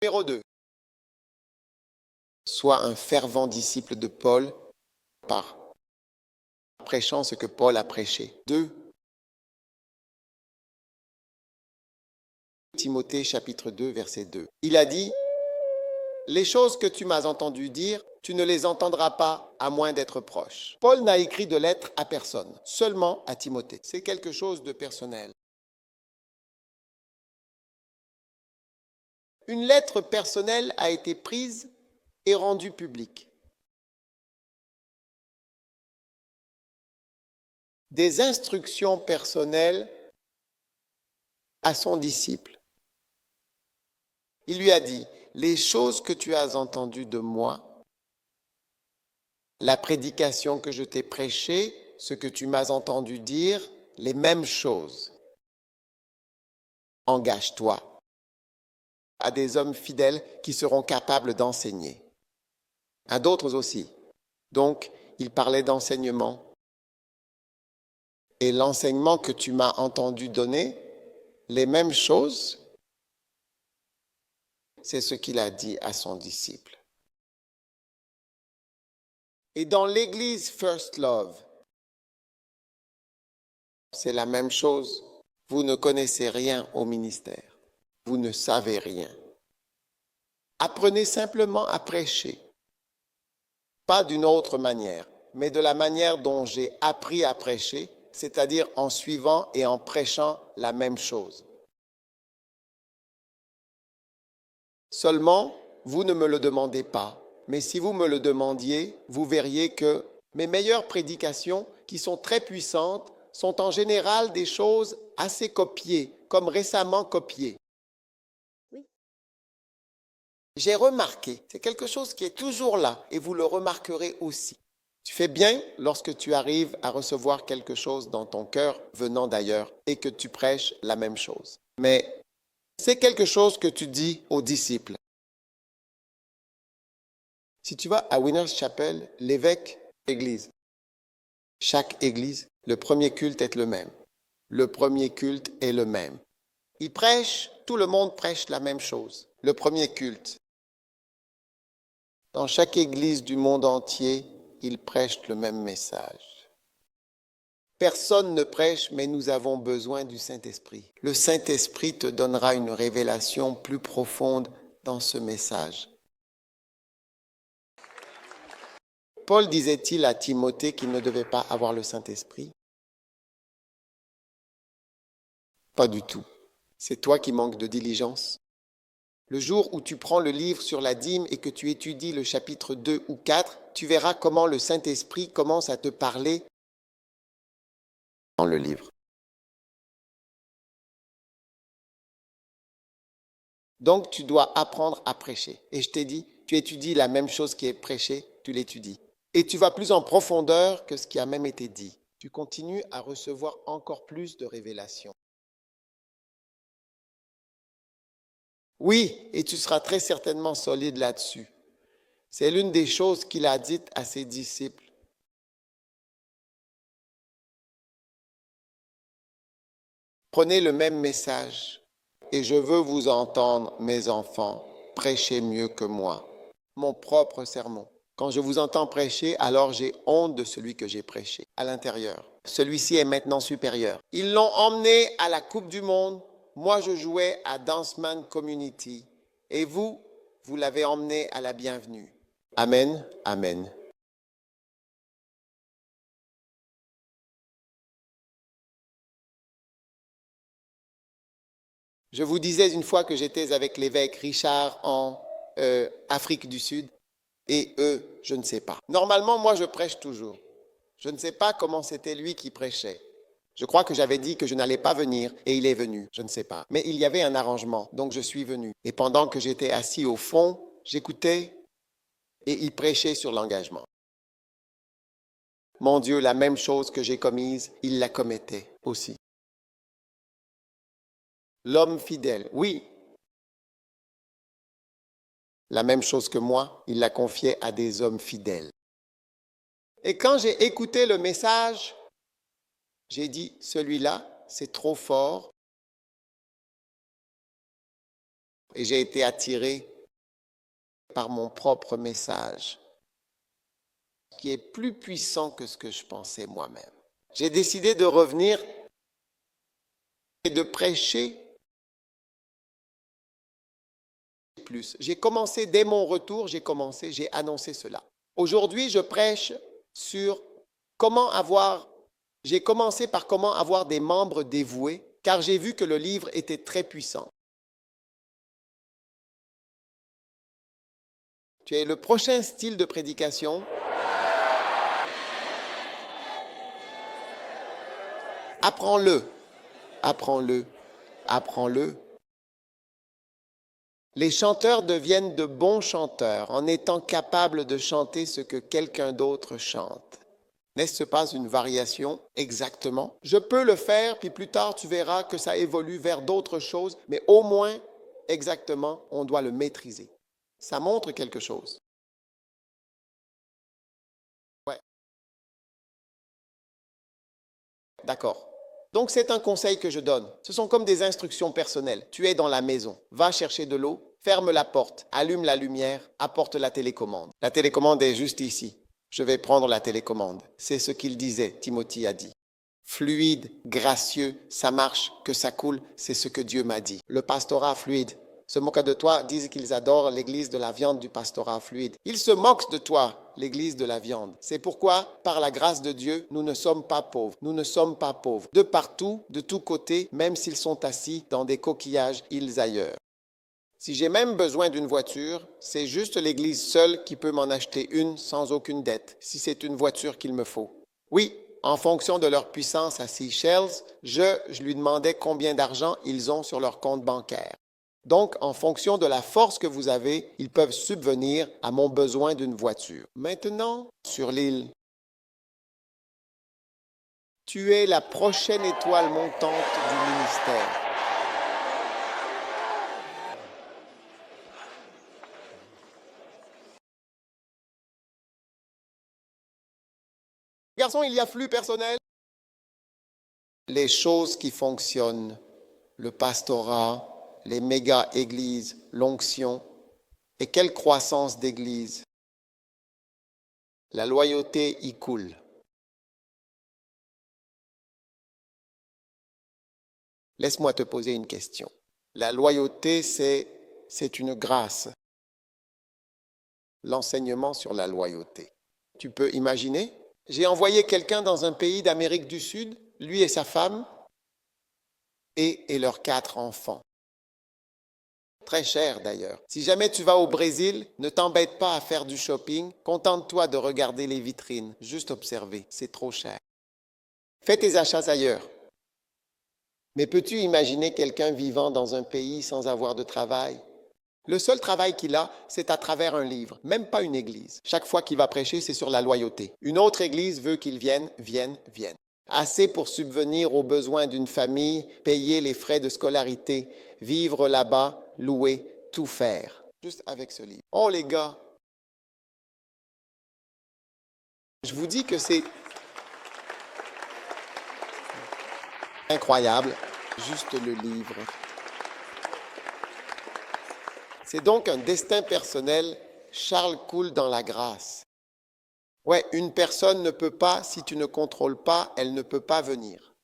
S1: Numéro 2. Sois un fervent disciple de Paul par prêchant ce que Paul a prêché. 2. Timothée chapitre 2 verset 2. Il a dit, les choses que tu m'as entendu dire, tu ne les entendras pas à moins d'être proche. Paul n'a écrit de lettre à personne, seulement à Timothée. C'est quelque chose de personnel. Une lettre personnelle a été prise et rendue publique. Des instructions personnelles à son disciple. Il lui a dit, les choses que tu as entendues de moi, la prédication que je t'ai prêchée, ce que tu m'as entendu dire, les mêmes choses. Engage-toi à des hommes fidèles qui seront capables d'enseigner. À d'autres aussi. Donc, il parlait d'enseignement. Et l'enseignement que tu m'as entendu donner, les mêmes choses, c'est ce qu'il a dit à son disciple. Et dans l'église First Love, c'est la même chose. Vous ne connaissez rien au ministère. Vous ne savez rien. Apprenez simplement à prêcher. Pas d'une autre manière, mais de la manière dont j'ai appris à prêcher, c'est-à-dire en suivant et en prêchant la même chose. Seulement, vous ne me le demandez pas, mais si vous me le demandiez, vous verriez que mes meilleures prédications, qui sont très puissantes, sont en général des choses assez copiées, comme récemment copiées. Oui. J'ai remarqué, c'est quelque chose qui est toujours là, et vous le remarquerez aussi. Tu fais bien lorsque tu arrives à recevoir quelque chose dans ton cœur venant d'ailleurs et que tu prêches la même chose. Mais c'est quelque chose que tu dis aux disciples. Si tu vas à Winners Chapel, l'évêque, église. Chaque église, le premier culte est le même. Le premier culte est le même. Il prêche, tout le monde prêche la même chose. Le premier culte. Dans chaque église du monde entier, ils prêchent le même message. Personne ne prêche, mais nous avons besoin du Saint-Esprit. Le Saint-Esprit te donnera une révélation plus profonde dans ce message. Paul disait-il à Timothée qu'il ne devait pas avoir le Saint-Esprit? Pas du tout. C'est toi qui manques de diligence. Le jour où tu prends le livre sur la dîme et que tu étudies le chapitre 2 ou 4, tu verras comment le Saint-Esprit commence à te parler dans le livre. Donc, tu dois apprendre à prêcher. Et je t'ai dit, tu étudies la même chose qui est prêchée, tu l'étudies. Et tu vas plus en profondeur que ce qui a même été dit. Tu continues à recevoir encore plus de révélations. Oui, et tu seras très certainement solide là-dessus. C'est l'une des choses qu'il a dites à ses disciples. Prenez le même message et je veux vous entendre, mes enfants, prêcher mieux que moi. Mon propre sermon. Quand je vous entends prêcher, alors j'ai honte de celui que j'ai prêché à l'intérieur. Celui-ci est maintenant supérieur. Ils l'ont emmené à la Coupe du Monde. Moi, je jouais à Danceman Community. Et vous l'avez emmené à la bienvenue. Amen, amen. Je vous disais une fois que j'étais avec l'évêque Richard en Afrique du Sud et eux, je ne sais pas. Normalement, moi, je prêche toujours. Je ne sais pas comment c'était lui qui prêchait. Je crois que j'avais dit que je n'allais pas venir et il est venu. Je ne sais pas. Mais il y avait un arrangement, donc je suis venu. Et pendant que j'étais assis au fond, j'écoutais et il prêchait sur l'engagement. Mon Dieu, la même chose que j'ai commise, il la commettait aussi. L'homme fidèle, oui. La même chose que moi, il la confiait à des hommes fidèles. Et quand j'ai écouté le message, j'ai dit, celui-là, c'est trop fort. Et j'ai été attiré par mon propre message, qui est plus puissant que ce que je pensais moi-même. J'ai décidé de revenir et de prêcher plus. J'ai commencé, dès mon retour, j'ai annoncé cela. Aujourd'hui, je prêche sur j'ai commencé par comment avoir des membres dévoués, car j'ai vu que le livre était très puissant. Tu es le prochain style de prédication. Apprends-le, apprends-le, apprends-le. Les chanteurs deviennent de bons chanteurs en étant capables de chanter ce que quelqu'un d'autre chante. N'est-ce pas une variation? Exactement. Je peux le faire, puis plus tard, tu verras que ça évolue vers d'autres choses, mais au moins, exactement, on doit le maîtriser. Ça montre quelque chose. Ouais. D'accord. Donc, c'est un conseil que je donne. Ce sont comme des instructions personnelles. Tu es dans la maison. Va chercher de l'eau, ferme la porte, allume la lumière, apporte la télécommande. La télécommande est juste ici. Je vais prendre la télécommande. C'est ce qu'il disait, Timothée a dit. Fluide, gracieux, ça marche, que ça coule, c'est ce que Dieu m'a dit. Le pastorat fluide se moquent de toi, disent qu'ils adorent l'église de la viande du pastorat fluide. Ils se moquent de toi, l'église de la viande. C'est pourquoi, par la grâce de Dieu, nous ne sommes pas pauvres. Nous ne sommes pas pauvres. De partout, de tous côtés, même s'ils sont assis dans des coquillages îles ailleurs. Si j'ai même besoin d'une voiture, c'est juste l'Église seule qui peut m'en acheter une sans aucune dette, si c'est une voiture qu'il me faut. Oui, en fonction de leur puissance à Seychelles, je lui demandais combien d'argent ils ont sur leur compte bancaire. Donc, en fonction de la force que vous avez, ils peuvent subvenir à mon besoin d'une voiture. Maintenant, sur l'île, tu es la prochaine étoile montante du ministère. Garçon, il y a flux personnel. Les choses qui fonctionnent, le pastorat, les méga-églises, l'onction. Et quelle croissance d'église. La loyauté y coule. Laisse-moi te poser une question. La loyauté, c'est une grâce. L'enseignement sur la loyauté. Tu peux imaginer? J'ai envoyé quelqu'un dans un pays d'Amérique du Sud, lui et sa femme, et leurs 4 enfants. Très cher d'ailleurs. Si jamais tu vas au Brésil, ne t'embête pas à faire du shopping, contente-toi de regarder les vitrines, juste observer, c'est trop cher. Fais tes achats ailleurs. Mais peux-tu imaginer quelqu'un vivant dans un pays sans avoir de travail? Le seul travail qu'il a, c'est à travers un livre, même pas une église. Chaque fois qu'il va prêcher, c'est sur la loyauté. Une autre église veut qu'il vienne. Assez pour subvenir aux besoins d'une famille, payer les frais de scolarité, vivre là-bas, louer, tout faire. Juste avec ce livre. Oh les gars, je vous dis que c'est incroyable, juste le livre. C'est donc un destin personnel. Charles coule dans la grâce. Ouais, une personne ne peut pas, si tu ne contrôles pas, elle ne peut pas venir.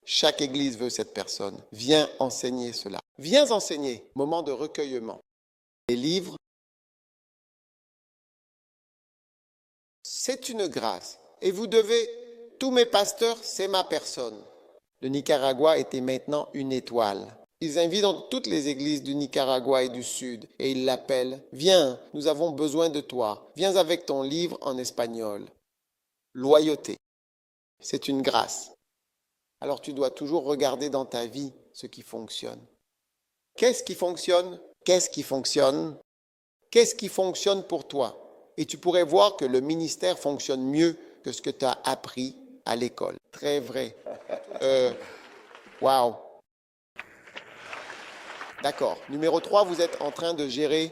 S1: Chaque église veut cette personne. Viens enseigner cela. Viens enseigner. Moment de recueillement. Les livres C'est une grâce. Et vous devez, tous mes pasteurs, c'est ma personne. Le Nicaragua était maintenant une étoile. Ils invitent dans toutes les églises du Nicaragua et du Sud et ils l'appellent « Viens, nous avons besoin de toi. Viens avec ton livre en espagnol. » Loyauté, c'est une grâce. Alors tu dois toujours regarder dans ta vie ce qui fonctionne. Qu'est-ce qui fonctionne? Qu'est-ce qui fonctionne? Qu'est-ce qui fonctionne pour toi? Et tu pourrais voir que le ministère fonctionne mieux que ce que tu as appris à l'école. Très vrai. Wow. D'accord. Numéro 3, vous êtes en train de gérer.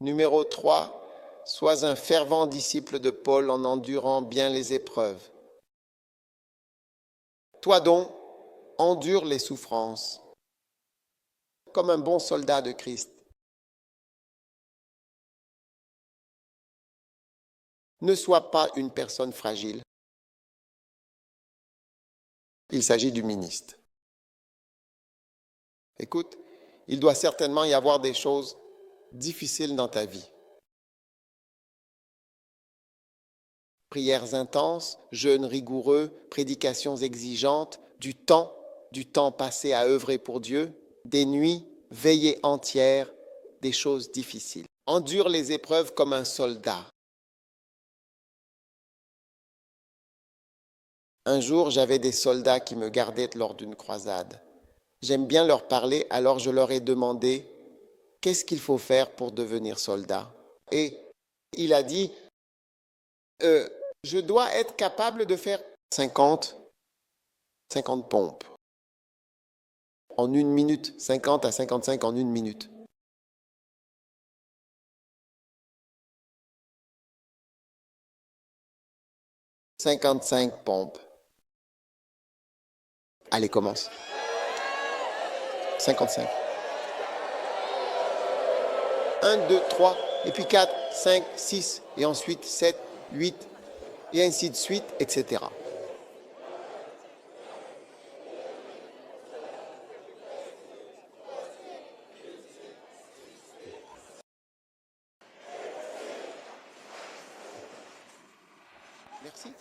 S1: Numéro 3, sois un fervent disciple de Paul en endurant bien les épreuves. Toi donc, endure les souffrances comme un bon soldat de Christ. Ne sois pas une personne fragile. Il s'agit du ministre. Écoute, il doit certainement y avoir des choses difficiles dans ta vie. Prières intenses, jeûnes rigoureux, prédications exigeantes, du temps passé à œuvrer pour Dieu, des nuits, veillées entières, des choses difficiles. Endure les épreuves comme un soldat. Un jour, j'avais des soldats qui me gardaient lors d'une croisade. J'aime bien leur parler, alors je leur ai demandé « Qu'est-ce qu'il faut faire pour devenir soldat ?» Et il a dit « Je dois être capable de faire 50 pompes en une minute, 50 à 55 en une minute. » « 55 pompes. » Allez, commence. 55. 1, 2, 3, et puis 4, 5, 6, et ensuite 7, 8, et ainsi de suite, etc. Merci. «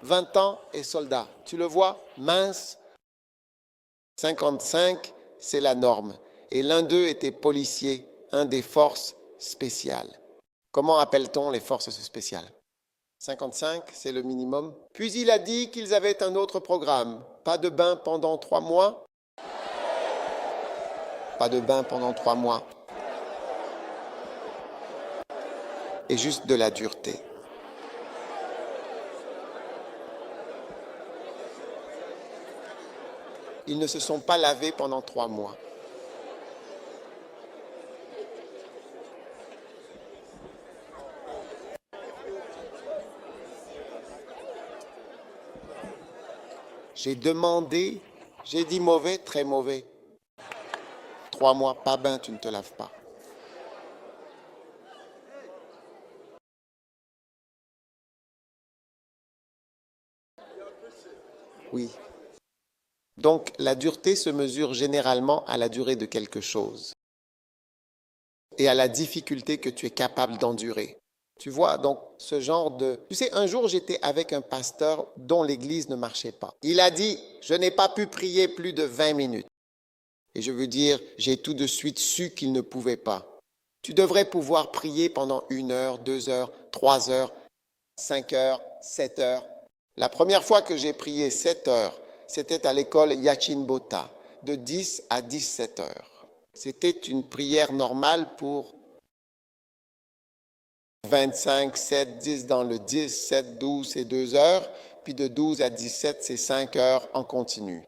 S1: 20 ans et soldat. Tu le vois, mince. 55, c'est la norme. Et l'un d'eux était policier, un des forces spéciales. Comment appelle-t-on les forces spéciales? 55, c'est le minimum. Puis il a dit qu'ils avaient un autre programme. Pas de bain pendant 3 mois. Pas de bain pendant 3 mois. Et juste de la dureté. Ils ne se sont pas lavés pendant 3 mois. J'ai demandé, j'ai dit mauvais, très mauvais. 3 mois, pas bain, tu ne te laves pas. Oui. Donc, la dureté se mesure généralement à la durée de quelque chose et à la difficulté que tu es capable d'endurer. Tu vois, donc, ce genre de... Tu sais, un jour, j'étais avec un pasteur dont l'église ne marchait pas. Il a dit, je n'ai pas pu prier plus de 20 minutes. Et je veux dire, j'ai tout de suite su qu'il ne pouvait pas. Tu devrais pouvoir prier pendant 1 heure, 2 heures, 3 heures, 5 heures, 7 heures. La première fois que j'ai prié 7 heures, c'était à l'école Yachinbota, de 10 à 17 heures. C'était une prière normale pour 25, 7, 10 dans le 10, 7, 12, c'est 2 heures, puis de 12 à 17, c'est 5 heures en continu.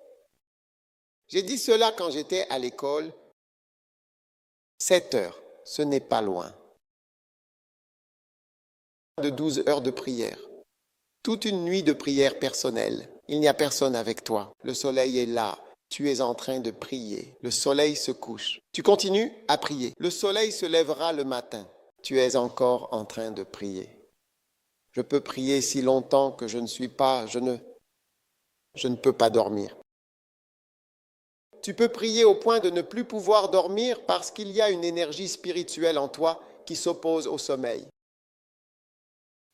S1: J'ai dit cela quand j'étais à l'école. 7 heures, ce n'est pas loin. De 12 heures de prière. Toute une nuit de prière personnelle. Il n'y a personne avec toi. Le soleil est là. Tu es en train de prier. Le soleil se couche. Tu continues à prier. Le soleil se lèvera le matin. Tu es encore en train de prier. Je peux prier si longtemps que je ne peux pas dormir. Tu peux prier au point de ne plus pouvoir dormir parce qu'il y a une énergie spirituelle en toi qui s'oppose au sommeil.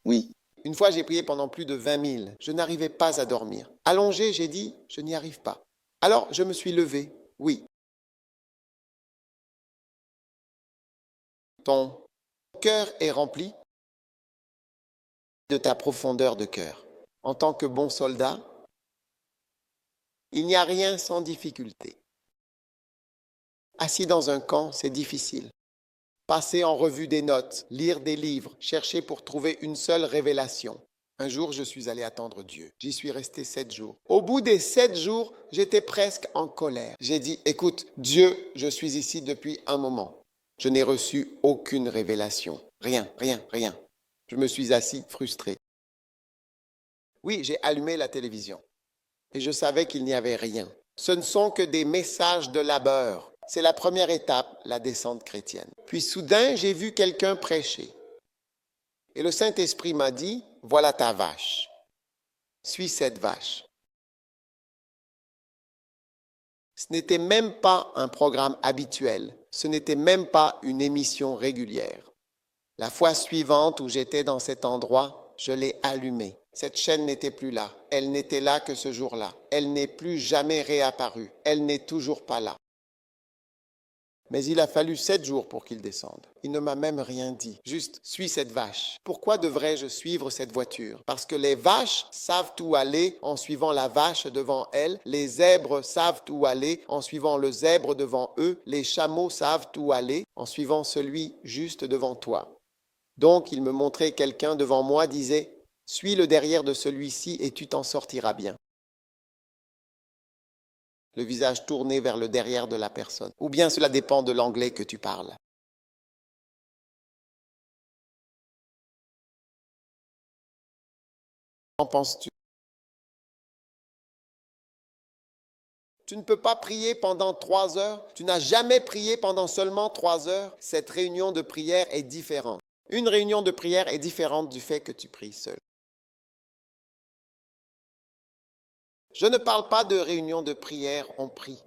S1: Oui, une fois j'ai prié pendant plus de 20 000. Je n'arrivais pas à dormir. Allongé, j'ai dit, je n'y arrive pas. Alors je me suis levé. Oui. Ton cœur est rempli de ta profondeur de cœur. En tant que bon soldat, il n'y a rien sans difficulté. Assis dans un camp, c'est difficile. Passer en revue des notes, lire des livres, chercher pour trouver une seule révélation. Un jour, je suis allé attendre Dieu. J'y suis resté 7 jours. Au bout des 7 jours, j'étais presque en colère. J'ai dit, écoute, Dieu, je suis ici depuis un moment. Je n'ai reçu aucune révélation. Rien. Je me suis assis frustré. Oui, j'ai allumé la télévision et je savais qu'il n'y avait rien. Ce ne sont que des messages de labeur. C'est la première étape, la descente chrétienne. Puis soudain, j'ai vu quelqu'un prêcher. Et le Saint-Esprit m'a dit, voilà ta vache. Suis cette vache. Ce n'était même pas un programme habituel. Ce n'était même pas une émission régulière. La fois suivante où j'étais dans cet endroit, je l'ai allumée. Cette chaîne n'était plus là. Elle n'était là que ce jour-là. Elle n'est plus jamais réapparue. Elle n'est toujours pas là. Mais il a fallu 7 jours pour qu'il descende. Il ne m'a même rien dit. Juste, suis cette vache. Pourquoi devrais-je suivre cette voiture? Parce que les vaches savent où aller en suivant la vache devant elles. Les zèbres savent où aller en suivant le zèbre devant eux. Les chameaux savent où aller en suivant celui juste devant toi. Donc, il me montrait quelqu'un devant moi, disait, suis le derrière de celui-ci et tu t'en sortiras bien. Le visage tourné vers le derrière de la personne. Ou bien cela dépend de l'anglais que tu parles. Qu'en penses-tu? Tu ne peux pas prier pendant 3 heures. Tu n'as jamais prié pendant seulement 3 heures. Cette réunion de prière est différente. Une réunion de prière est différente du fait que tu pries seul. Je ne parle pas de réunion de prière, on prie.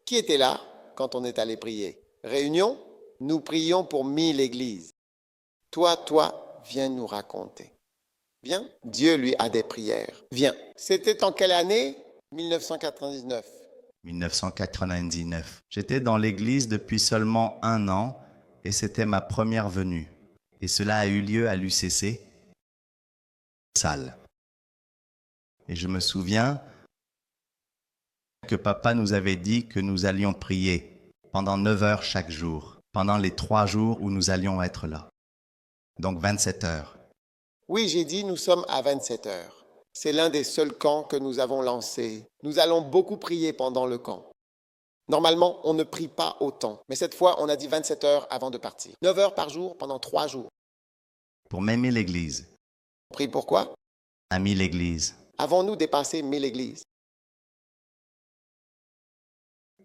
S1: Qui était là quand on est allé prier? Réunion, nous prions pour 1000 églises. Toi, viens nous raconter. Viens, Dieu lui a des prières. Viens. C'était en quelle année? 1999.
S4: 1999. J'étais dans l'église depuis seulement 1 an et c'était ma première venue. Et cela a eu lieu à l'UCC, salle. Et je me souviens que papa nous avait dit que nous allions prier pendant 9 heures chaque jour, pendant les 3 jours où nous allions être là. Donc 27 heures.
S1: Oui, j'ai dit, nous sommes à 27 heures. C'est l'un des seuls camps que nous avons lancés. Nous allons beaucoup prier pendant le camp. Normalement, on ne prie pas autant. Mais cette fois, on a dit 27 heures avant de partir. 9 heures par jour pendant 3 jours.
S4: Pour même 1000 églises.
S1: On prie pourquoi?
S4: À 1000 églises.
S1: Avons-nous dépassé 1000 églises?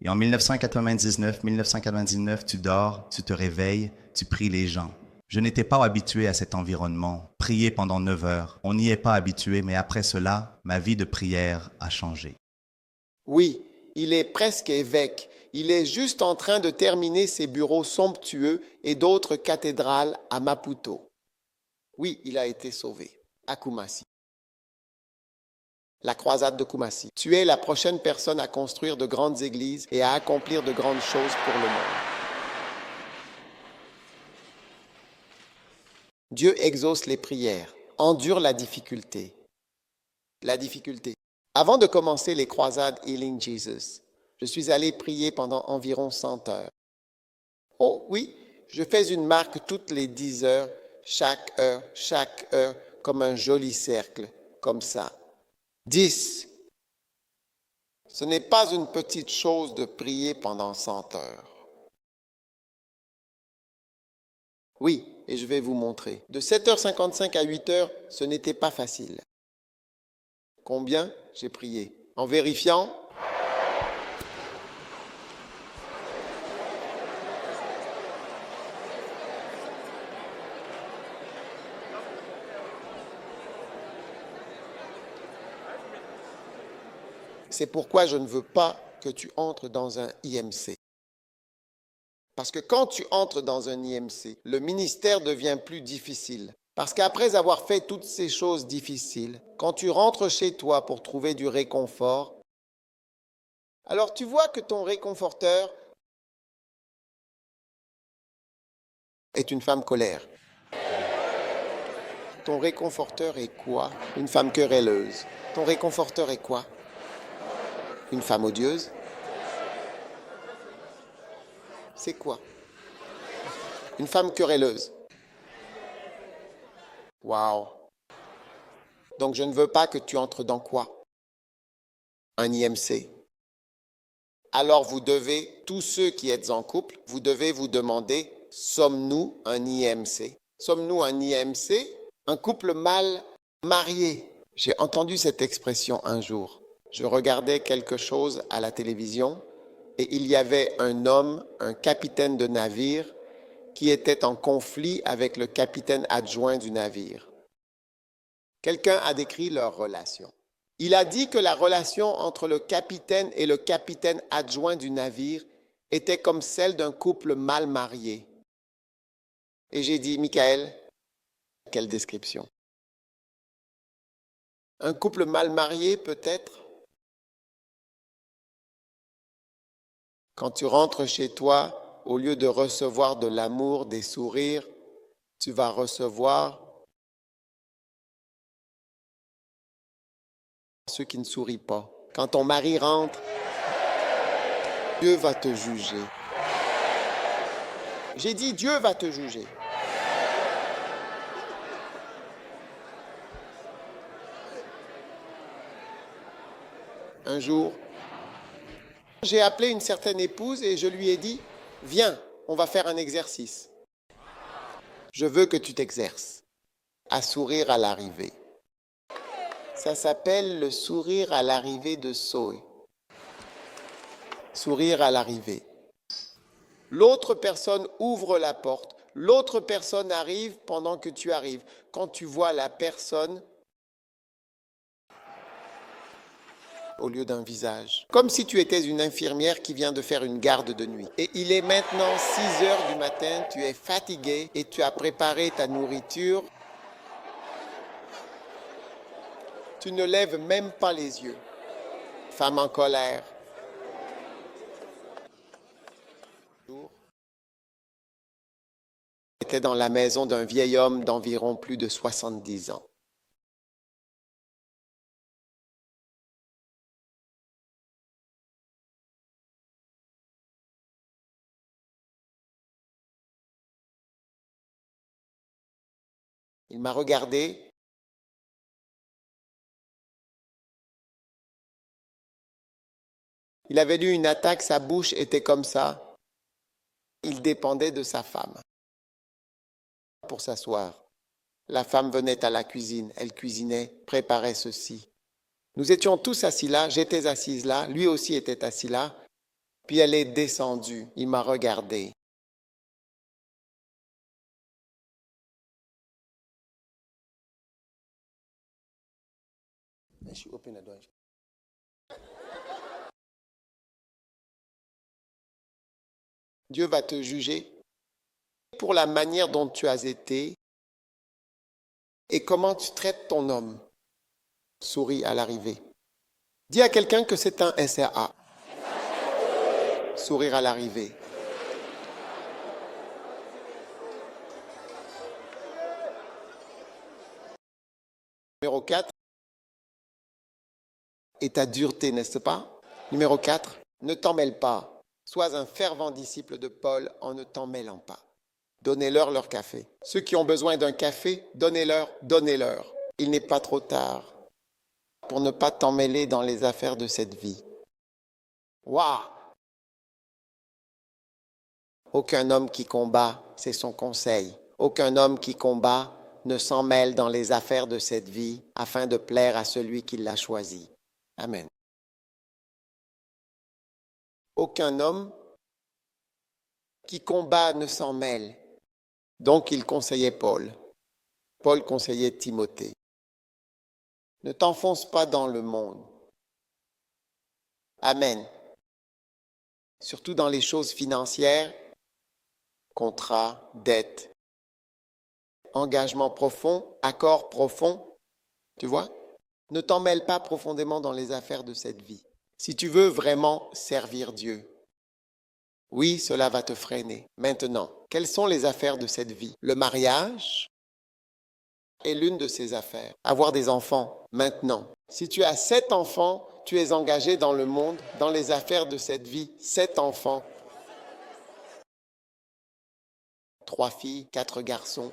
S4: Et en 1999, tu dors, tu te réveilles, tu pries les gens. Je n'étais pas habitué à cet environnement. Prier pendant 9 heures. On n'y est pas habitué, mais après cela, ma vie de prière a changé.
S1: Oui, il est presque évêque. Il est juste en train de terminer ses bureaux somptueux et d'autres cathédrales à Maputo. Oui, il a été sauvé à Kumasi. La croisade de Kumasi. Tu es la prochaine personne à construire de grandes églises et à accomplir de grandes choses pour le monde. Dieu exauce les prières, endure la difficulté. La difficulté. Avant de commencer les croisades Healing Jesus, je suis allé prier pendant environ 100 heures. Oh oui, je fais une marque toutes les 10 heures, chaque heure, comme un joli cercle, comme ça. 10. Ce n'est pas une petite chose de prier pendant 100 heures. Oui, et je vais vous montrer. De 7h55 à 8h, ce n'était pas facile. Combien j'ai prié? En vérifiant, C'est pourquoi je ne veux pas que tu entres dans un IMC. Parce que quand tu entres dans un IMC, le ministère devient plus difficile. Parce qu'après avoir fait toutes ces choses difficiles, quand tu rentres chez toi pour trouver du réconfort, alors tu vois que ton réconforteur est une femme colère. Ton réconforteur est quoi? Une femme querelleuse. Ton réconforteur est quoi? Une femme odieuse? C'est quoi? Une femme querelleuse. Waouh! Donc je ne veux pas que tu entres dans quoi? Un IMC. Alors vous devez, tous ceux qui êtes en couple, vous devez vous demander, sommes-nous un IMC? Sommes-nous un IMC? Un couple mal marié. J'ai entendu cette expression un jour. Je regardais quelque chose à la télévision et il y avait un homme, un capitaine de navire, qui était en conflit avec le capitaine adjoint du navire. Quelqu'un a décrit leur relation. Il a dit que la relation entre le capitaine et le capitaine adjoint du navire était comme celle d'un couple mal marié. Et j'ai dit, Michael, quelle description? Un couple mal marié peut-être? Quand tu rentres chez toi, au lieu de recevoir de l'amour, des sourires, tu vas recevoir ceux qui ne sourient pas. Quand ton mari rentre, Dieu va te juger. J'ai dit, Dieu va te juger. Un jour, j'ai appelé une certaine épouse et je lui ai dit, viens, on va faire un exercice. Je veux que tu t'exerces à sourire à l'arrivée. Ça s'appelle le sourire à l'arrivée de Zoé. Sourire à l'arrivée. L'autre personne ouvre la porte, l'autre personne arrive pendant que tu arrives. Quand tu vois la personne au lieu d'un visage. Comme si tu étais une infirmière qui vient de faire une garde de nuit. Et il est maintenant 6 heures du matin, tu es fatigué et tu as préparé ta nourriture. Tu ne lèves même pas les yeux. Femme en colère. Était dans la maison d'un vieil homme d'environ plus de 70 ans. Il m'a regardé. Il avait eu une attaque, sa bouche était comme ça. Il dépendait de sa femme pour s'asseoir. La femme venait à la cuisine, elle cuisinait, préparait ceci. Nous étions tous assis là, j'étais assise là, lui aussi était assis là. Puis elle est descendue, il m'a regardé. Dieu va te juger pour la manière dont tu as été et comment tu traites ton homme. Souris à l'arrivée. Dis à quelqu'un que c'est un SRA. Sourire à l'arrivée. Numéro 4. Et ta dureté, n'est-ce pas? Numéro 4. Ne t'en mêle pas. Sois un fervent disciple de Paul en ne t'en mêlant pas. Donnez-leur leur café. Ceux qui ont besoin d'un café, donnez-leur, donnez-leur. Il n'est pas trop tard pour ne pas t'en mêler dans les affaires de cette vie. Waouh! Aucun homme qui combat, c'est son conseil. Aucun homme qui combat ne s'en mêle dans les affaires de cette vie afin de plaire à celui qui l'a choisi. Amen. Aucun homme qui combat ne s'en mêle. Donc il conseillait Paul. Paul conseillait Timothée. Ne t'enfonce pas dans le monde. Amen. Surtout dans les choses financières, contrat, dette, engagement profond, accord profond, tu vois? Ne t'en mêle pas profondément dans les affaires de cette vie. Si tu veux vraiment servir Dieu, oui, cela va te freiner. Maintenant, quelles sont les affaires de cette vie? Le mariage est l'une de ces affaires. Avoir des enfants, maintenant. Si tu as 7 enfants, tu es engagé dans le monde, dans les affaires de cette vie. 7 enfants. 3 filles, 4 garçons.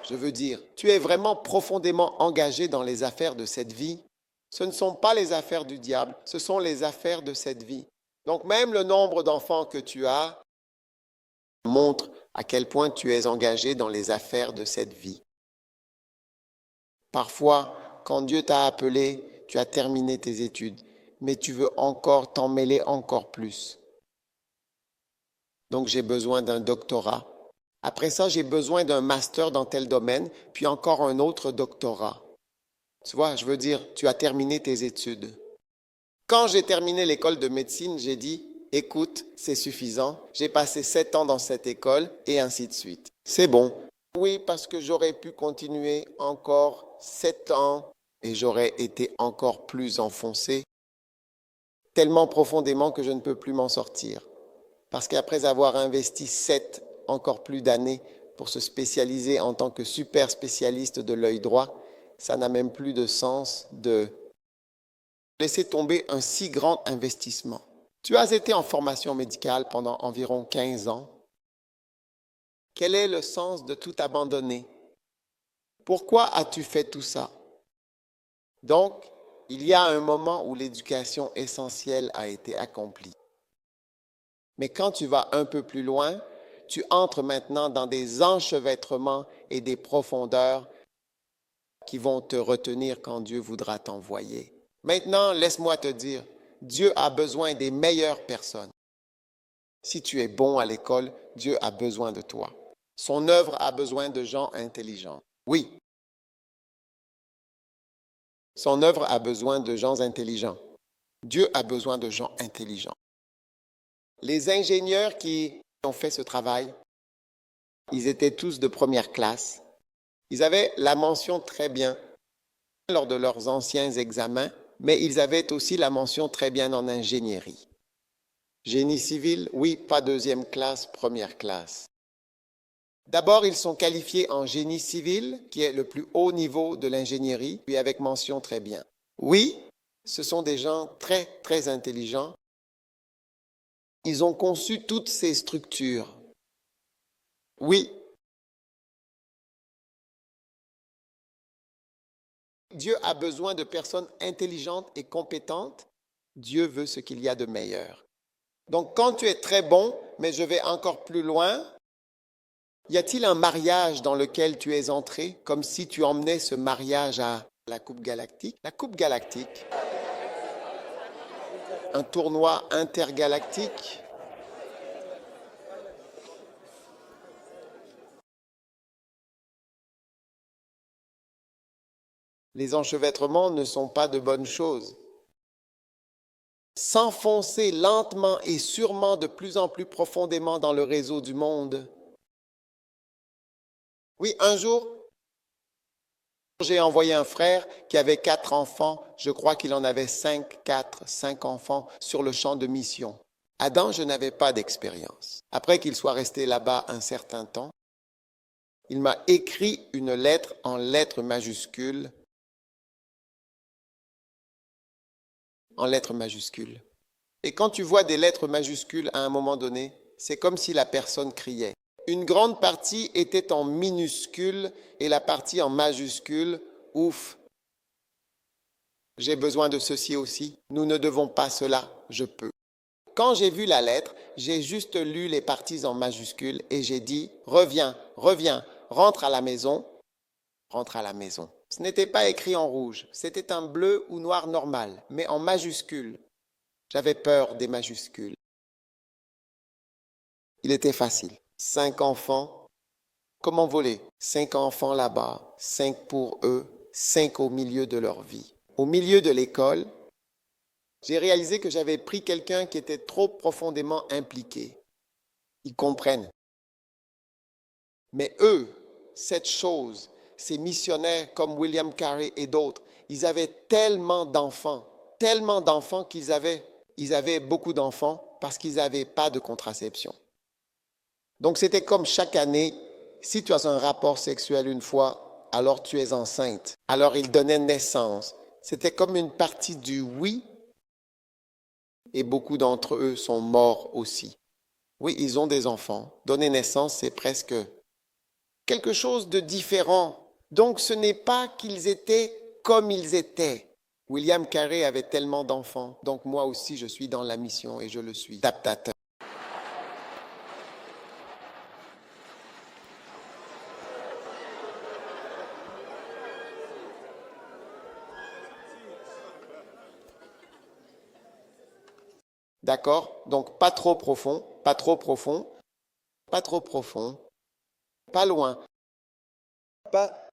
S1: Je veux dire, tu es vraiment profondément engagé dans les affaires de cette vie. Ce ne sont pas les affaires du diable, ce sont les affaires de cette vie. Donc même le nombre d'enfants que tu as montre à quel point tu es engagé dans les affaires de cette vie. Parfois, quand Dieu t'a appelé, tu as terminé tes études, mais tu veux encore t'en mêler encore plus. Donc j'ai besoin d'un doctorat. Après ça, j'ai besoin d'un master dans tel domaine, puis encore un autre doctorat. Tu vois, je veux dire, tu as terminé tes études. Quand j'ai terminé l'école de médecine, j'ai dit, écoute, c'est suffisant. J'ai passé 7 ans dans cette école et ainsi de suite. C'est bon. Oui, parce que j'aurais pu continuer encore 7 ans et j'aurais été encore plus enfoncé, tellement profondément que je ne peux plus m'en sortir. Parce qu'après avoir investi 7 encore plus d'années pour se spécialiser en tant que super spécialiste de l'œil droit, ça n'a même plus de sens de laisser tomber un si grand investissement. Tu as été en formation médicale pendant environ 15 ans. Quel est le sens de tout abandonner? Pourquoi as-tu fait tout ça? Donc, il y a un moment où l'éducation essentielle a été accomplie. Mais quand tu vas un peu plus loin, tu entres maintenant dans des enchevêtrements et des profondeurs qui vont te retenir quand Dieu voudra t'envoyer. Maintenant, laisse-moi te dire, Dieu a besoin des meilleures personnes. Si tu es bon à l'école, Dieu a besoin de toi. Son œuvre a besoin de gens intelligents. Oui. Son œuvre a besoin de gens intelligents. Dieu a besoin de gens intelligents. Les ingénieurs qui ont fait ce travail, ils étaient tous de première classe. Ils avaient la mention très bien lors de leurs anciens examens, mais ils avaient aussi la mention très bien en ingénierie. Génie civil, oui, pas deuxième classe, première classe. D'abord, ils sont qualifiés en génie civil, qui est le plus haut niveau de l'ingénierie, puis avec mention très bien. Oui, ce sont des gens très, très intelligents. Ils ont conçu toutes ces structures. Oui. Dieu a besoin de personnes intelligentes et compétentes. Dieu veut ce qu'il y a de meilleur. Donc, quand tu es très bon, mais je vais encore plus loin, y a-t-il un mariage dans lequel tu es entré, comme si tu emmenais ce mariage à la Coupe Galactique? La Coupe Galactique, un tournoi intergalactique. Les enchevêtrements ne sont pas de bonnes choses. S'enfoncer lentement et sûrement de plus en plus profondément dans le réseau du monde. Oui, un jour, j'ai envoyé un frère qui avait 4 enfants, je crois qu'il en avait 5 enfants sur le champ de mission. Adam, je n'avais pas d'expérience. Après qu'il soit resté là-bas un certain temps, il m'a écrit une lettre en lettres majuscules. En lettres majuscules. Et quand tu vois des lettres majuscules à un moment donné, c'est comme si la personne criait. Une grande partie était en minuscule et la partie en majuscule, ouf, j'ai besoin de ceci aussi. Nous ne devons pas cela, je peux. Quand j'ai vu la lettre, j'ai juste lu les parties en majuscule et j'ai dit, reviens, reviens, rentre à la maison, rentre à la maison. Ce n'était pas écrit en rouge, c'était un bleu ou noir normal, mais en majuscule. J'avais peur des majuscules. Il était facile. 5 enfants. Comment voler? 5 enfants là-bas, 5 pour eux, 5 au milieu de leur vie. Au milieu de l'école, J'ai réalisé que j'avais pris quelqu'un qui était trop profondément impliqué. Ils comprennent. Mais eux, cette chose, ces missionnaires comme William Carey et d'autres, ils avaient tellement d'enfants qu'ils avaient beaucoup d'enfants parce qu'ils n'avaient pas de contraception. Donc c'était comme chaque année, si tu as un rapport sexuel une fois, alors tu es enceinte. Alors ils donnaient naissance. C'était comme une partie du oui, et beaucoup d'entre eux sont morts aussi. Oui, ils ont des enfants. Donner naissance, c'est presque quelque chose de différent. Donc ce n'est pas qu'ils étaient comme ils étaient. William Carey avait tellement d'enfants. Donc moi aussi, je suis dans la mission et je le suis. Tap, tap, tap. D'accord? Donc pas trop profond, pas trop profond, pas trop profond, pas loin.
S5: Pas.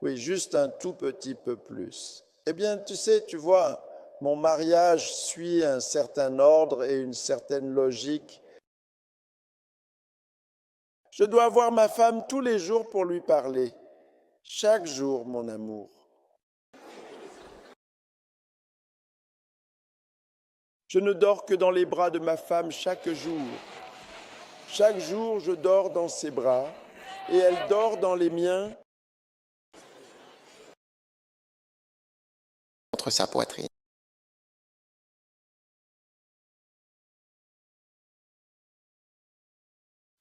S5: Oui, juste un tout petit peu plus. Eh bien, tu sais, tu vois, mon mariage suit un certain ordre et une certaine logique. Je dois voir ma femme tous les jours pour lui parler. Chaque jour, mon amour. Je ne dors que dans les bras de ma femme chaque jour. Chaque jour, je dors dans ses bras et elle dort dans les miens.
S1: Contre sa poitrine.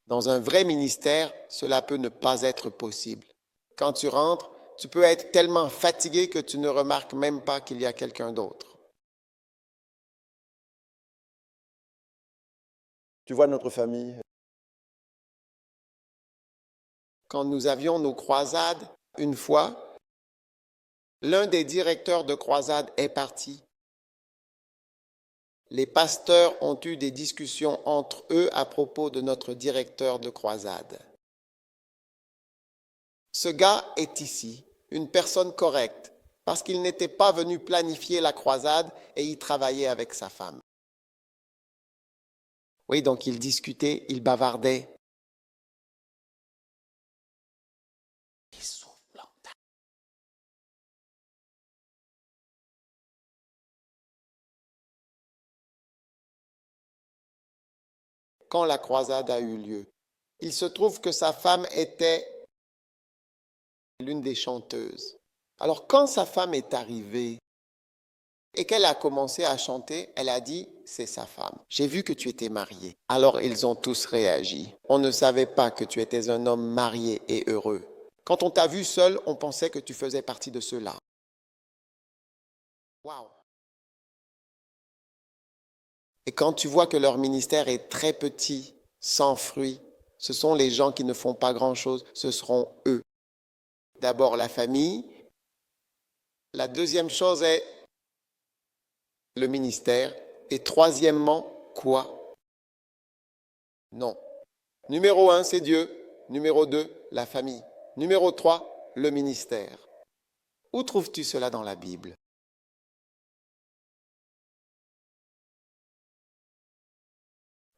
S1: Dans un vrai ministère, cela peut ne pas être possible. Quand tu rentres, tu peux être tellement fatigué que tu ne remarques même pas qu'il y a quelqu'un d'autre.
S5: Tu vois notre famille.
S1: Quand nous avions nos croisades, une fois, l'un des directeurs de croisade est parti. Les pasteurs ont eu des discussions entre eux à propos de notre directeur de croisade. Ce gars est ici, une personne correcte, parce qu'il n'était pas venu planifier la croisade et y travailler avec sa femme. Oui, donc ils discutaient, ils bavardaient. Quand la croisade a eu lieu, il se trouve que sa femme était l'une des chanteuses. Alors quand sa femme est arrivée et qu'elle a commencé à chanter, elle a dit, c'est sa femme. J'ai vu que tu étais marié. Alors ils ont tous réagi. On ne savait pas que tu étais un homme marié et heureux. Quand on t'a vu seul, on pensait que tu faisais partie de ceux-là. Waouh! Et quand tu vois que leur ministère est très petit, sans fruit, ce sont les gens qui ne font pas grand-chose, ce seront eux. D'abord la famille. La deuxième chose est le ministère. Et troisièmement, quoi? Non. Numéro 1, c'est Dieu. Numéro 2, la famille. Numéro 3, le ministère. Où trouves-tu cela dans la Bible?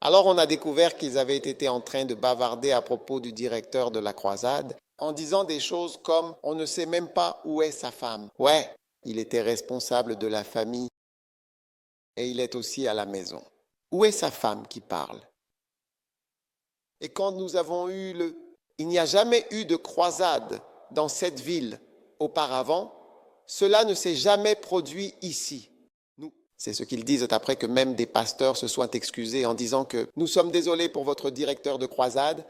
S1: Alors on a découvert qu'ils avaient été en train de bavarder à propos du directeur de la croisade en disant des choses comme « on ne sait même pas où est sa femme ». Ouais, il était responsable de la famille et il est aussi à la maison. Où est sa femme qui parle? Et quand nous avons eu il n'y a jamais eu de croisade dans cette ville auparavant, cela ne s'est jamais produit ici. C'est ce qu'ils disent après que même des pasteurs se soient excusés en disant que nous sommes désolés pour votre directeur de croisade.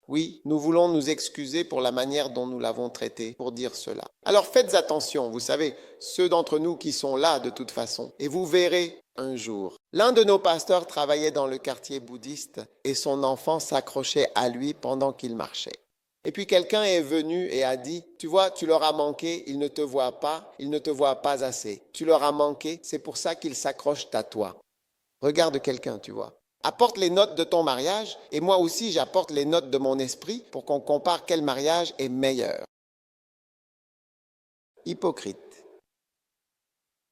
S1: Oui, nous voulons nous excuser pour la manière dont nous l'avons traité, pour dire cela. Alors faites attention, vous savez, ceux d'entre nous qui sont là de toute façon, et vous verrez un jour. L'un de nos pasteurs travaillait dans le quartier bouddhiste et son enfant s'accrochait à lui pendant qu'il marchait. Et puis quelqu'un est venu et a dit, tu vois, tu leur as manqué, ils ne te voient pas assez. Tu leur as manqué, c'est pour ça qu'ils s'accrochent à toi. Regarde quelqu'un, tu vois. Apporte les notes de ton mariage et moi aussi j'apporte les notes de mon esprit pour qu'on compare quel mariage est meilleur. hypocrites.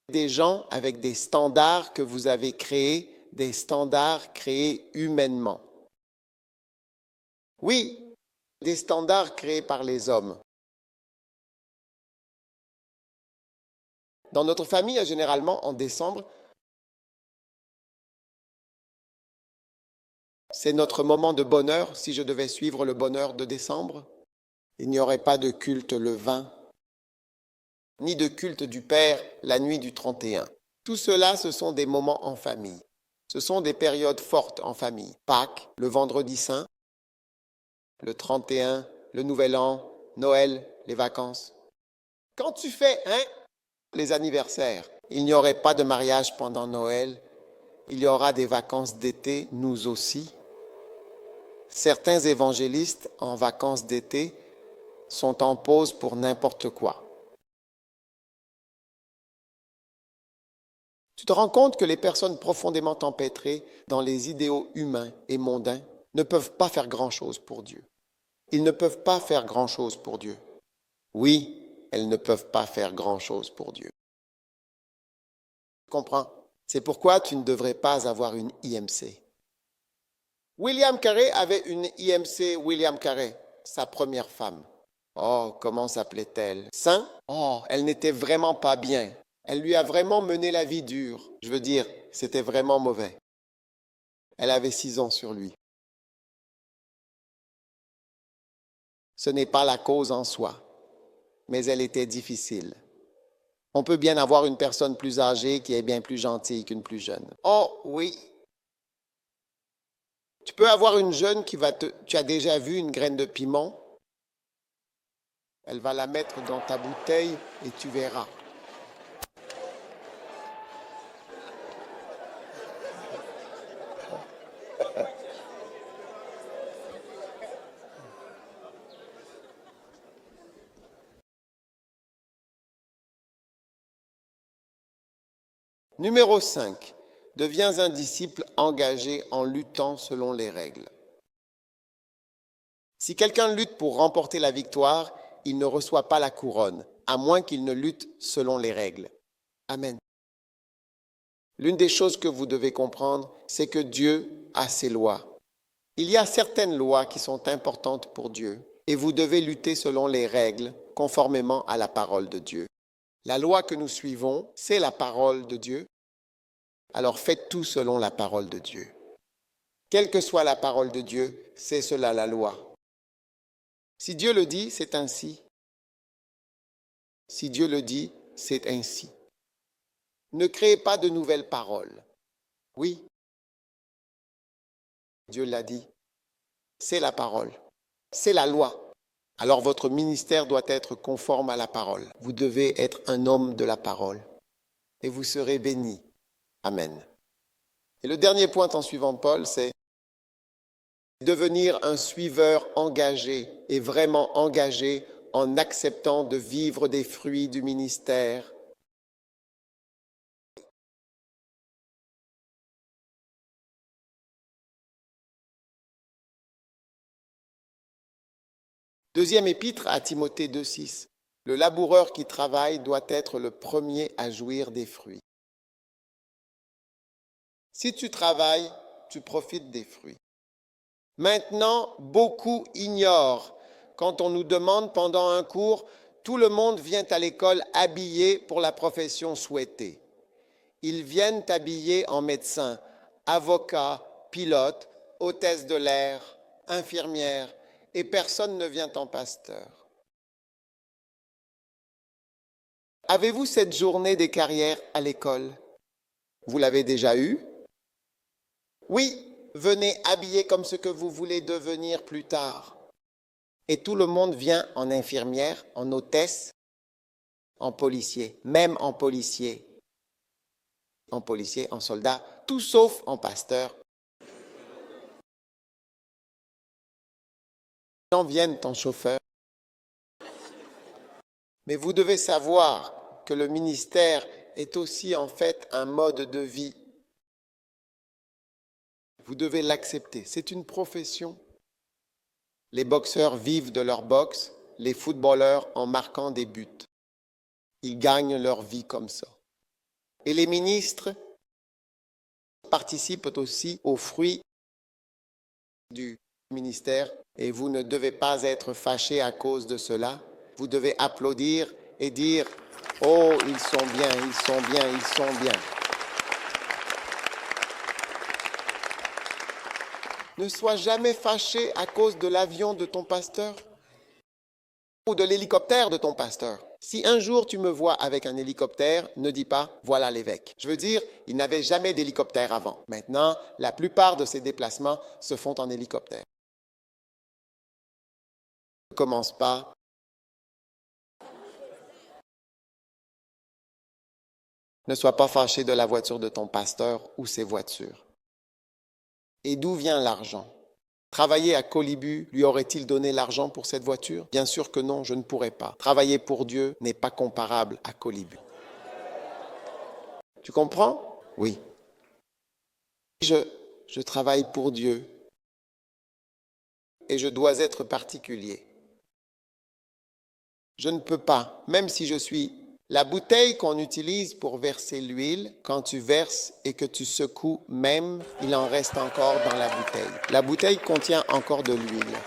S1: Des gens avec des standards que vous avez créés, des standards créés humainement. Oui, des standards créés par les hommes. Dans notre famille, généralement, en décembre, c'est notre moment de bonheur. Si je devais suivre le bonheur de décembre, il n'y aurait pas de culte le 20, ni de culte du Père la nuit du 31. Tout cela, ce sont des moments en famille. Ce sont des périodes fortes en famille. Pâques, le vendredi saint, le 31, le Nouvel An, Noël, les vacances. Quand tu fais les anniversaires, il n'y aurait pas de mariage pendant Noël. Il y aura des vacances d'été, nous aussi. Certains évangélistes en vacances d'été sont en pause pour n'importe quoi. Tu te rends compte que les personnes profondément empêtrées dans les idéaux humains et mondains ne peuvent pas faire grand-chose pour Dieu. Ils ne peuvent pas faire grand-chose pour Dieu. Oui, elles ne peuvent pas faire grand-chose pour Dieu. Tu comprends? C'est pourquoi tu ne devrais pas avoir une IMC. William Carey avait une IMC, William Carey, sa première femme. Oh, comment s'appelait-elle? Saint? Oh, elle n'était vraiment pas bien. Elle lui a vraiment mené la vie dure. Je veux dire, c'était vraiment mauvais. Elle avait 6 ans sur lui. Ce n'est pas la cause en soi, mais elle était difficile. On peut bien avoir une personne plus âgée qui est bien plus gentille qu'une plus jeune. Oh oui. Tu peux avoir une jeune qui va te... Tu as déjà vu une graine de piment? Elle va la mettre dans ta bouteille et tu verras. Numéro 5. Deviens un disciple engagé en luttant selon les règles. Si quelqu'un lutte pour remporter la victoire, il ne reçoit pas la couronne, à moins qu'il ne lutte selon les règles. Amen. L'une des choses que vous devez comprendre, c'est que Dieu a ses lois. Il y a certaines lois qui sont importantes pour Dieu, et vous devez lutter selon les règles, conformément à la parole de Dieu. La loi que nous suivons, c'est la parole de Dieu. Alors faites tout selon la parole de Dieu. Quelle que soit la parole de Dieu, c'est cela la loi. Si Dieu le dit, c'est ainsi. Si Dieu le dit, c'est ainsi. Ne créez pas de nouvelles paroles. Oui, Dieu l'a dit. C'est la parole. C'est la loi. Alors votre ministère doit être conforme à la parole. Vous devez être un homme de la parole. Et vous serez bénis. Amen. Et le dernier point en suivant Paul, c'est devenir un suiveur engagé et vraiment engagé en acceptant de vivre des fruits du ministère. Deuxième épître à Timothée 2,6. Le laboureur qui travaille doit être le premier à jouir des fruits. Si tu travailles, tu profites des fruits. Maintenant, beaucoup ignorent. Quand on nous demande pendant un cours, tout le monde vient à l'école habillé pour la profession souhaitée. Ils viennent habillés en médecin, avocat, pilote, hôtesse de l'air, infirmière, et personne ne vient en pasteur. Avez-vous cette journée des carrières à l'école? Vous l'avez déjà eue? Oui, venez habillé comme ce que vous voulez devenir plus tard. Et tout le monde vient en infirmière, en hôtesse, en policier, même en policier, en soldat, tout sauf en pasteur. Les gens viennent en chauffeur. Mais vous devez savoir que le ministère est aussi en fait un mode de vie. Vous devez l'accepter. C'est une profession. Les boxeurs vivent de leur boxe, les footballeurs en marquant des buts. Ils gagnent leur vie comme ça. Et les ministres participent aussi aux fruits du ministère et vous ne devez pas être fâchés à cause de cela. Vous devez applaudir et dire « Oh, ils sont bien, ils sont bien, ils sont bien ». Ne sois jamais fâché à cause de l'avion de ton pasteur ou de l'hélicoptère de ton pasteur. Si un jour tu me vois avec un hélicoptère, ne dis pas « voilà l'évêque ». Je veux dire, il n'avait jamais d'hélicoptère avant. Maintenant, la plupart de ses déplacements se font en hélicoptère. Ne commence pas. Ne sois pas fâché de la voiture de ton pasteur ou ses voitures. Et d'où vient l'argent? Travailler à Colibu, lui aurait-il donné l'argent pour cette voiture? Bien sûr que non, je ne pourrais pas. Travailler pour Dieu n'est pas comparable à Colibu. Tu comprends? Oui. Je travaille pour Dieu et je dois être particulier. Je ne peux pas, même si je suis la bouteille qu'on utilise pour verser l'huile, quand tu verses et que tu secoues même, il en reste encore dans la bouteille. La bouteille contient encore de l'huile.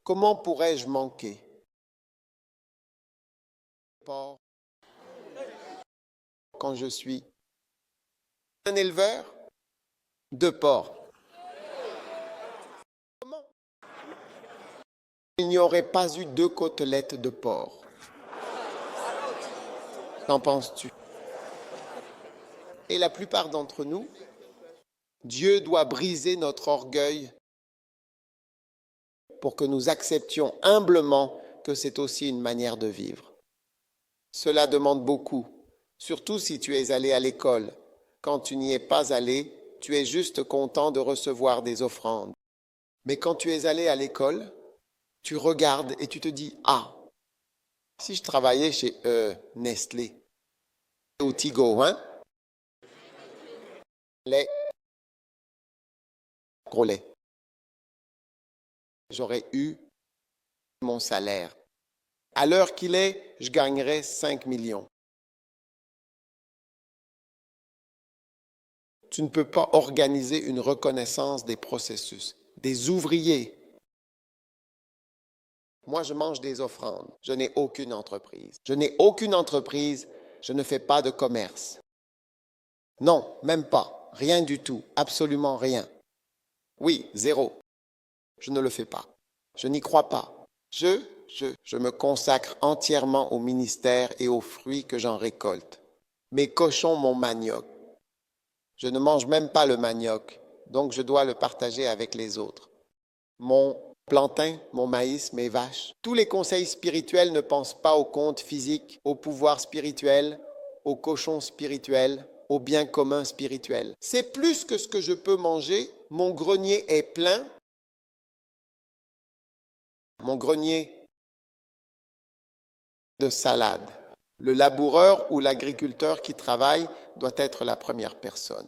S1: Comment pourrais-je manquer? Quand je suis un éleveur de porc. Comment? Il n'y aurait pas eu 2 côtelettes de porc. Qu'en penses-tu? Et la plupart d'entre nous, Dieu doit briser notre orgueil pour que nous acceptions humblement que c'est aussi une manière de vivre. Cela demande beaucoup, surtout si tu es allé à l'école. Quand tu n'y es pas allé, tu es juste content de recevoir des offrandes. Mais quand tu es allé à l'école, tu regardes et tu te dis « Ah, si je travaillais chez Nestlé ou Tigo, hein? Lait, gros lait. J'aurais eu mon salaire. À l'heure qu'il est, je gagnerais 5 millions. Tu ne peux pas organiser une reconnaissance des processus, des ouvriers. Moi, je mange des offrandes. Je n'ai aucune entreprise. Je n'ai aucune entreprise. Je ne fais pas de commerce. Non, même pas. Rien du tout. Absolument rien. Oui, zéro. Je ne le fais pas. Je n'y crois pas. Je me consacre entièrement au ministère et aux fruits que j'en récolte. Mes cochons, mon manioc. Je ne mange même pas le manioc, donc je dois le partager avec les autres. Mon plantain, mon maïs, mes vaches. Tous les conseils spirituels ne pensent pas au compte physique, au pouvoir spirituel, aux cochons spirituels, au bien commun spirituel. C'est plus que ce que je peux manger. Mon grenier est plein. Mon grenier de salade. Le laboureur ou l'agriculteur qui travaille doit être la première personne.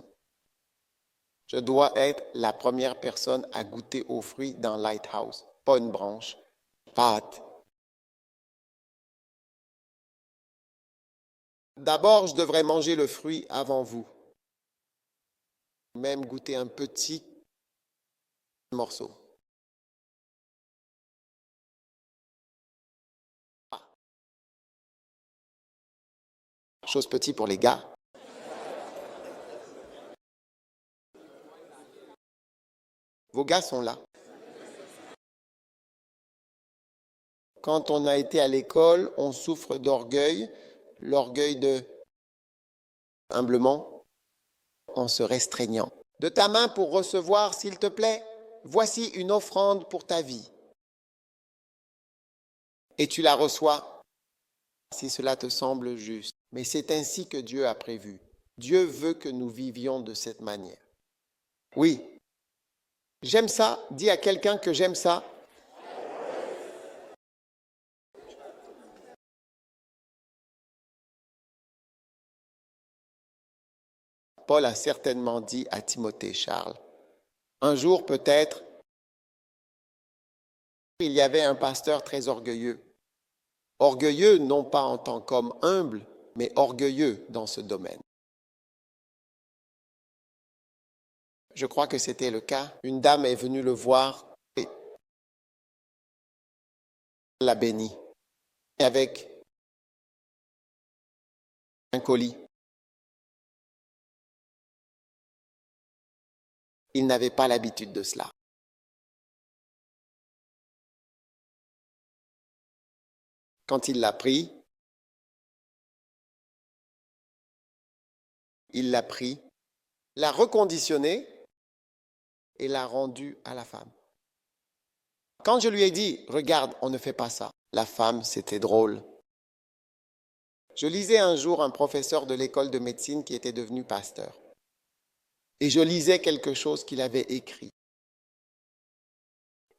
S1: Je dois être la première personne à goûter aux fruits dans Lighthouse. Pas une branche, pâte. D'abord, je devrais manger le fruit avant vous. Même goûter un petit morceau. Chose petite pour les gars. Vos gars sont là. Quand on a été à l'école, on souffre d'orgueil, l'orgueil de humblement, en se restreignant. De ta main pour recevoir, s'il te plaît, voici une offrande pour ta vie. Et tu la reçois si cela te semble juste. Mais c'est ainsi que Dieu a prévu. Dieu veut que nous vivions de cette manière. Oui. J'aime ça. Dis à quelqu'un que j'aime ça. Paul a certainement dit à Timothée, Charles, un jour peut-être, Il y avait un pasteur très orgueilleux. Orgueilleux non pas en tant qu'homme humble, mais orgueilleux dans ce domaine. Je crois que c'était le cas. Une dame est venue le voir et l'a béni avec un colis. Il n'avait pas l'habitude de cela. Quand il l'a pris, l'a reconditionné et l'a rendu à la femme. Quand je lui ai dit, regarde, on ne fait pas ça, la femme, c'était drôle. Je lisais un jour un professeur de l'école de médecine qui était devenu pasteur. Et je lisais quelque chose qu'il avait écrit.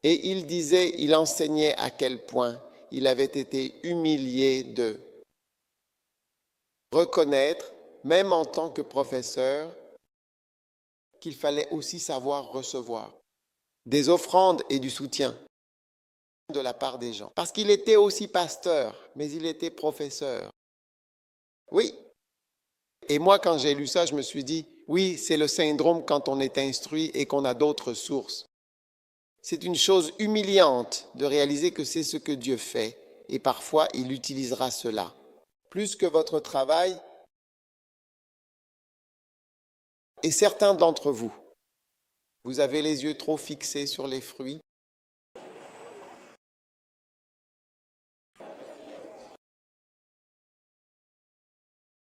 S1: Et il disait, il enseignait à quel point il avait été humilié de reconnaître, même en tant que professeur, qu'il fallait aussi savoir recevoir des offrandes et du soutien de la part des gens. Parce qu'il était aussi pasteur, mais il était professeur. Oui. Et moi, quand j'ai lu ça, je me suis dit, oui, c'est le syndrome quand on est instruit et qu'on a d'autres sources. C'est une chose humiliante de réaliser que c'est ce que Dieu fait et parfois il utilisera cela. Plus que votre travail, et certains d'entre vous, vous avez les yeux trop fixés sur les fruits.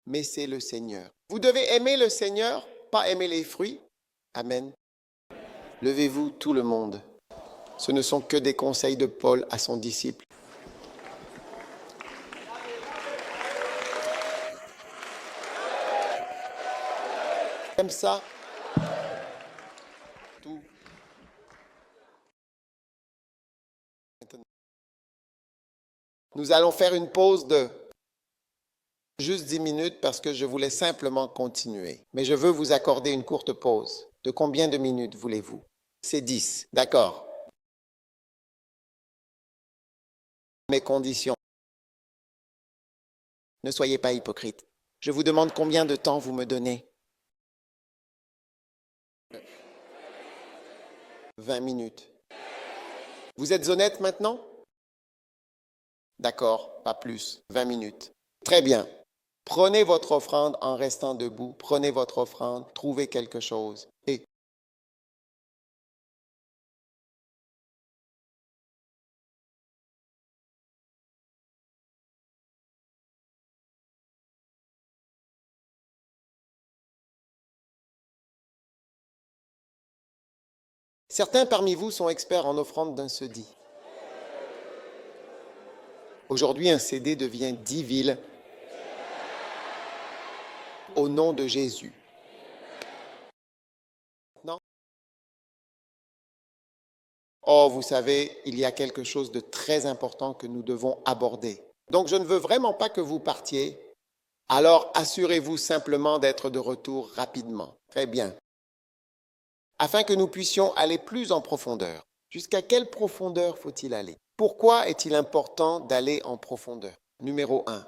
S1: Mais c'est le Seigneur. Vous devez aimer le Seigneur, pas aimer les fruits. Amen. Levez-vous tout le monde. Ce ne sont que des conseils de Paul à son disciple. Comme ça, tout. Nous allons faire une pause de juste 10 minutes parce que je voulais simplement continuer. Mais je veux vous accorder une courte pause. De combien de minutes voulez-vous? C'est 10, d'accord. Mes conditions. Ne soyez pas hypocrite. Je vous demande combien de temps vous me donnez. 20 minutes. Vous êtes honnête maintenant? D'accord, pas plus. 20 minutes. Très bien. Prenez votre offrande en restant debout. Prenez votre offrande, trouvez quelque chose. Et certains parmi vous sont experts en offrande d'un CD. Aujourd'hui, un CD devient 10 villes au nom de Jésus. Non? Oh, vous savez, il y a quelque chose de très important que nous devons aborder. Donc, je ne veux vraiment pas que vous partiez. Alors, assurez-vous simplement d'être de retour rapidement. Très bien. Afin que nous puissions aller plus en profondeur. Jusqu'à quelle profondeur faut-il aller? Pourquoi est-il important d'aller en profondeur? Numéro 1.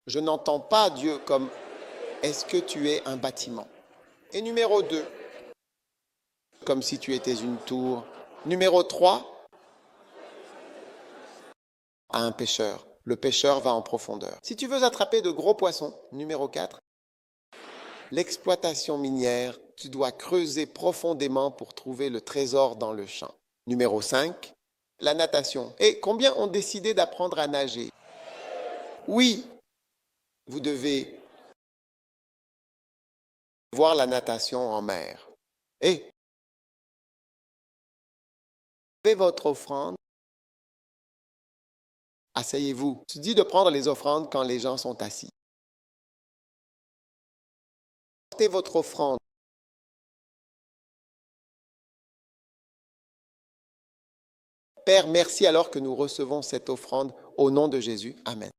S1: Je n'entends pas Dieu comme « est-ce que tu es un bâtiment ?» Et numéro 2, comme si tu étais une tour. Numéro 3, à un pêcheur. Le pêcheur va en profondeur. Si tu veux attraper de gros poissons, numéro 4, l'exploitation minière, tu dois creuser profondément pour trouver le trésor dans le champ. Numéro 5, la natation. Et combien ont décidé d'apprendre à nager? Oui, vous devez voir la natation en mer. Et faites votre offrande. Asseyez-vous. Tu dis de prendre les offrandes quand les gens sont assis. Portez votre offrande. Père, merci alors que nous recevons cette offrande au nom de Jésus. Amen.